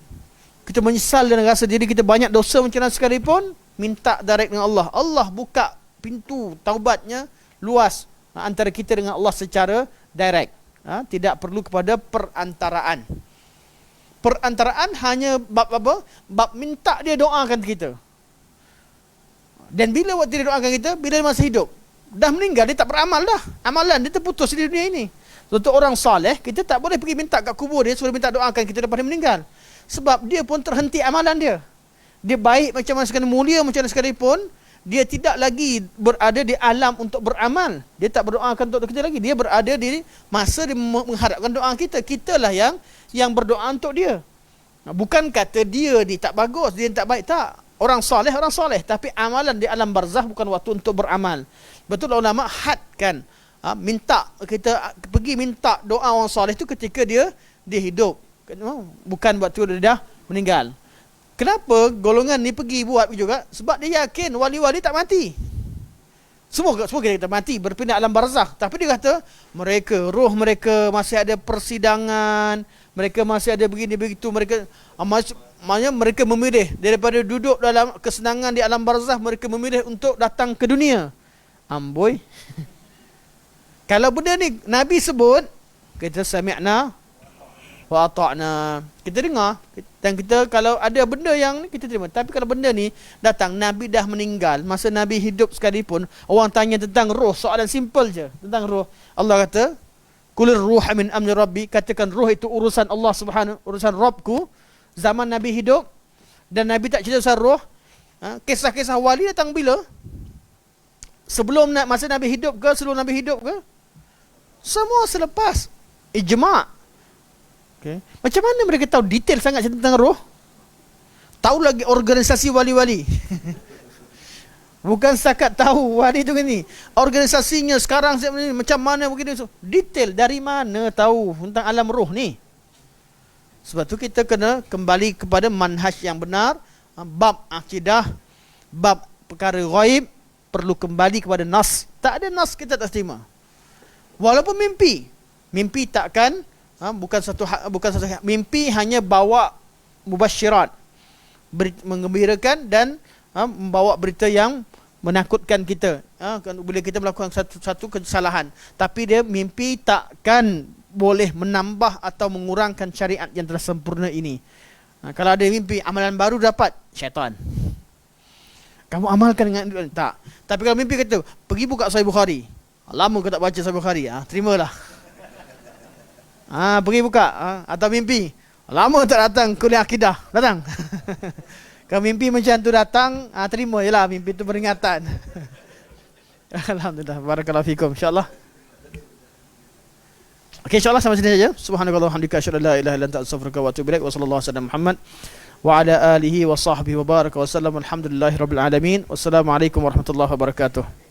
Kita menyesal dan rasa diri kita banyak dosa macam mana sekalipun, minta direct dengan Allah. Allah buka pintu taubatnya luas antara kita dengan Allah secara direct. Tidak perlu kepada perantaraan. Perantaraan hanya bab apa? Bab minta dia doakan kita. Dan bila waktu dia doakan kita, bila dia masih hidup, dah meninggal, dia tak beramal dah. Amalan dia terputus di dunia ini. Untuk orang soleh, kita tak boleh pergi minta kat kubur dia suruh minta doakan kita lepas dia meninggal. Sebab dia pun terhenti amalan dia. Dia baik macam mana sekalipun, mulia macam mana sekalipun, dia tidak lagi berada di alam untuk beramal. Dia tak berdoakan untuk kita lagi. Dia berada di masa dia mengharapkan doa kita. Kitalah yang berdoa untuk dia. Bukan kata dia ni tak bagus, dia tak baik. Tak. Orang soleh. Tapi amalan di alam barzah bukan waktu untuk beramal. Betul ulama hadkan. Minta, kita pergi minta doa orang soleh tu ketika dia hidup. Bukan waktu dia dah meninggal. Kenapa golongan ni pergi buat juga? Sebab dia yakin wali-wali tak mati. Semua kita mati, berpindah alam barzakh. Tapi dia kata roh mereka masih ada persidangan, mereka masih ada begini begitu. Mereka memilih daripada duduk dalam kesenangan di alam barzakh, mereka memilih untuk datang ke dunia. Amboi. Kalau benda ni Nabi sebut, kita sami'na wa ata'na. Kita dengar dan kita kalau ada benda yang ni kita terima. Tapi kalau benda ni datang Nabi dah meninggal, masa Nabi hidup sekalipun, orang tanya tentang roh, soalan simple je tentang roh. Allah kata, "Qulir ruha min amri rabbi", katakan roh itu urusan Allah Subhanahu, urusan Rabbku. Zaman Nabi hidup dan Nabi tak cerita pasal roh. Kisah-kisah wali datang bila? Sebelum masa Nabi hidup ke, sebelum Nabi hidup ke? Semua selepas. Ijma'. Okay. Macam mana mereka tahu detail sangat tentang roh? Tahu lagi organisasi wali-wali. Bukan setakat tahu wali tu ni. Organisasinya sekarang macam mana begitu. Detail dari mana tahu tentang alam roh ni? Sebab tu kita kena kembali kepada manhaj yang benar. Bab akidah, bab perkara ghaib, perlu kembali kepada nas. Tak ada nas kita tak terima. Walaupun mimpi takkan bukan satu mimpi hanya bawa mubasyirat, menggembirakan dan membawa berita yang menakutkan kita bila kita melakukan satu kesalahan. Tapi dia mimpi takkan boleh menambah atau mengurangkan syariat yang telah sempurna ini. Kalau ada mimpi amalan baru dapat syaitan. Kamu amalkan dengan tak. Tapi kalau mimpi kata pergi buka Sahih Bukhari. Lama kau tak baca Sahih Bukhari, terimalah. Pergi buka atau mimpi lama tak datang kuliah akidah, datang. Kalau mimpi macam tu datang, terima je lah, mimpi tu peringatan. Alhamdulillah, barakallahu fikum, insyaAllah. Okay, insyaAllah sampai sini saja. Subhanakallah walhamdulillah, asyhadu an la ilaha illa anta, astaghfiruka wa atubu ilaik. Wa sallallahu alaihi Muhammad wa ala alihi wa sahbihi wa baraka wa sallam. Alhamdulillahirabbil alamin. Wassalamualaikum warahmatullahi wabarakatuh.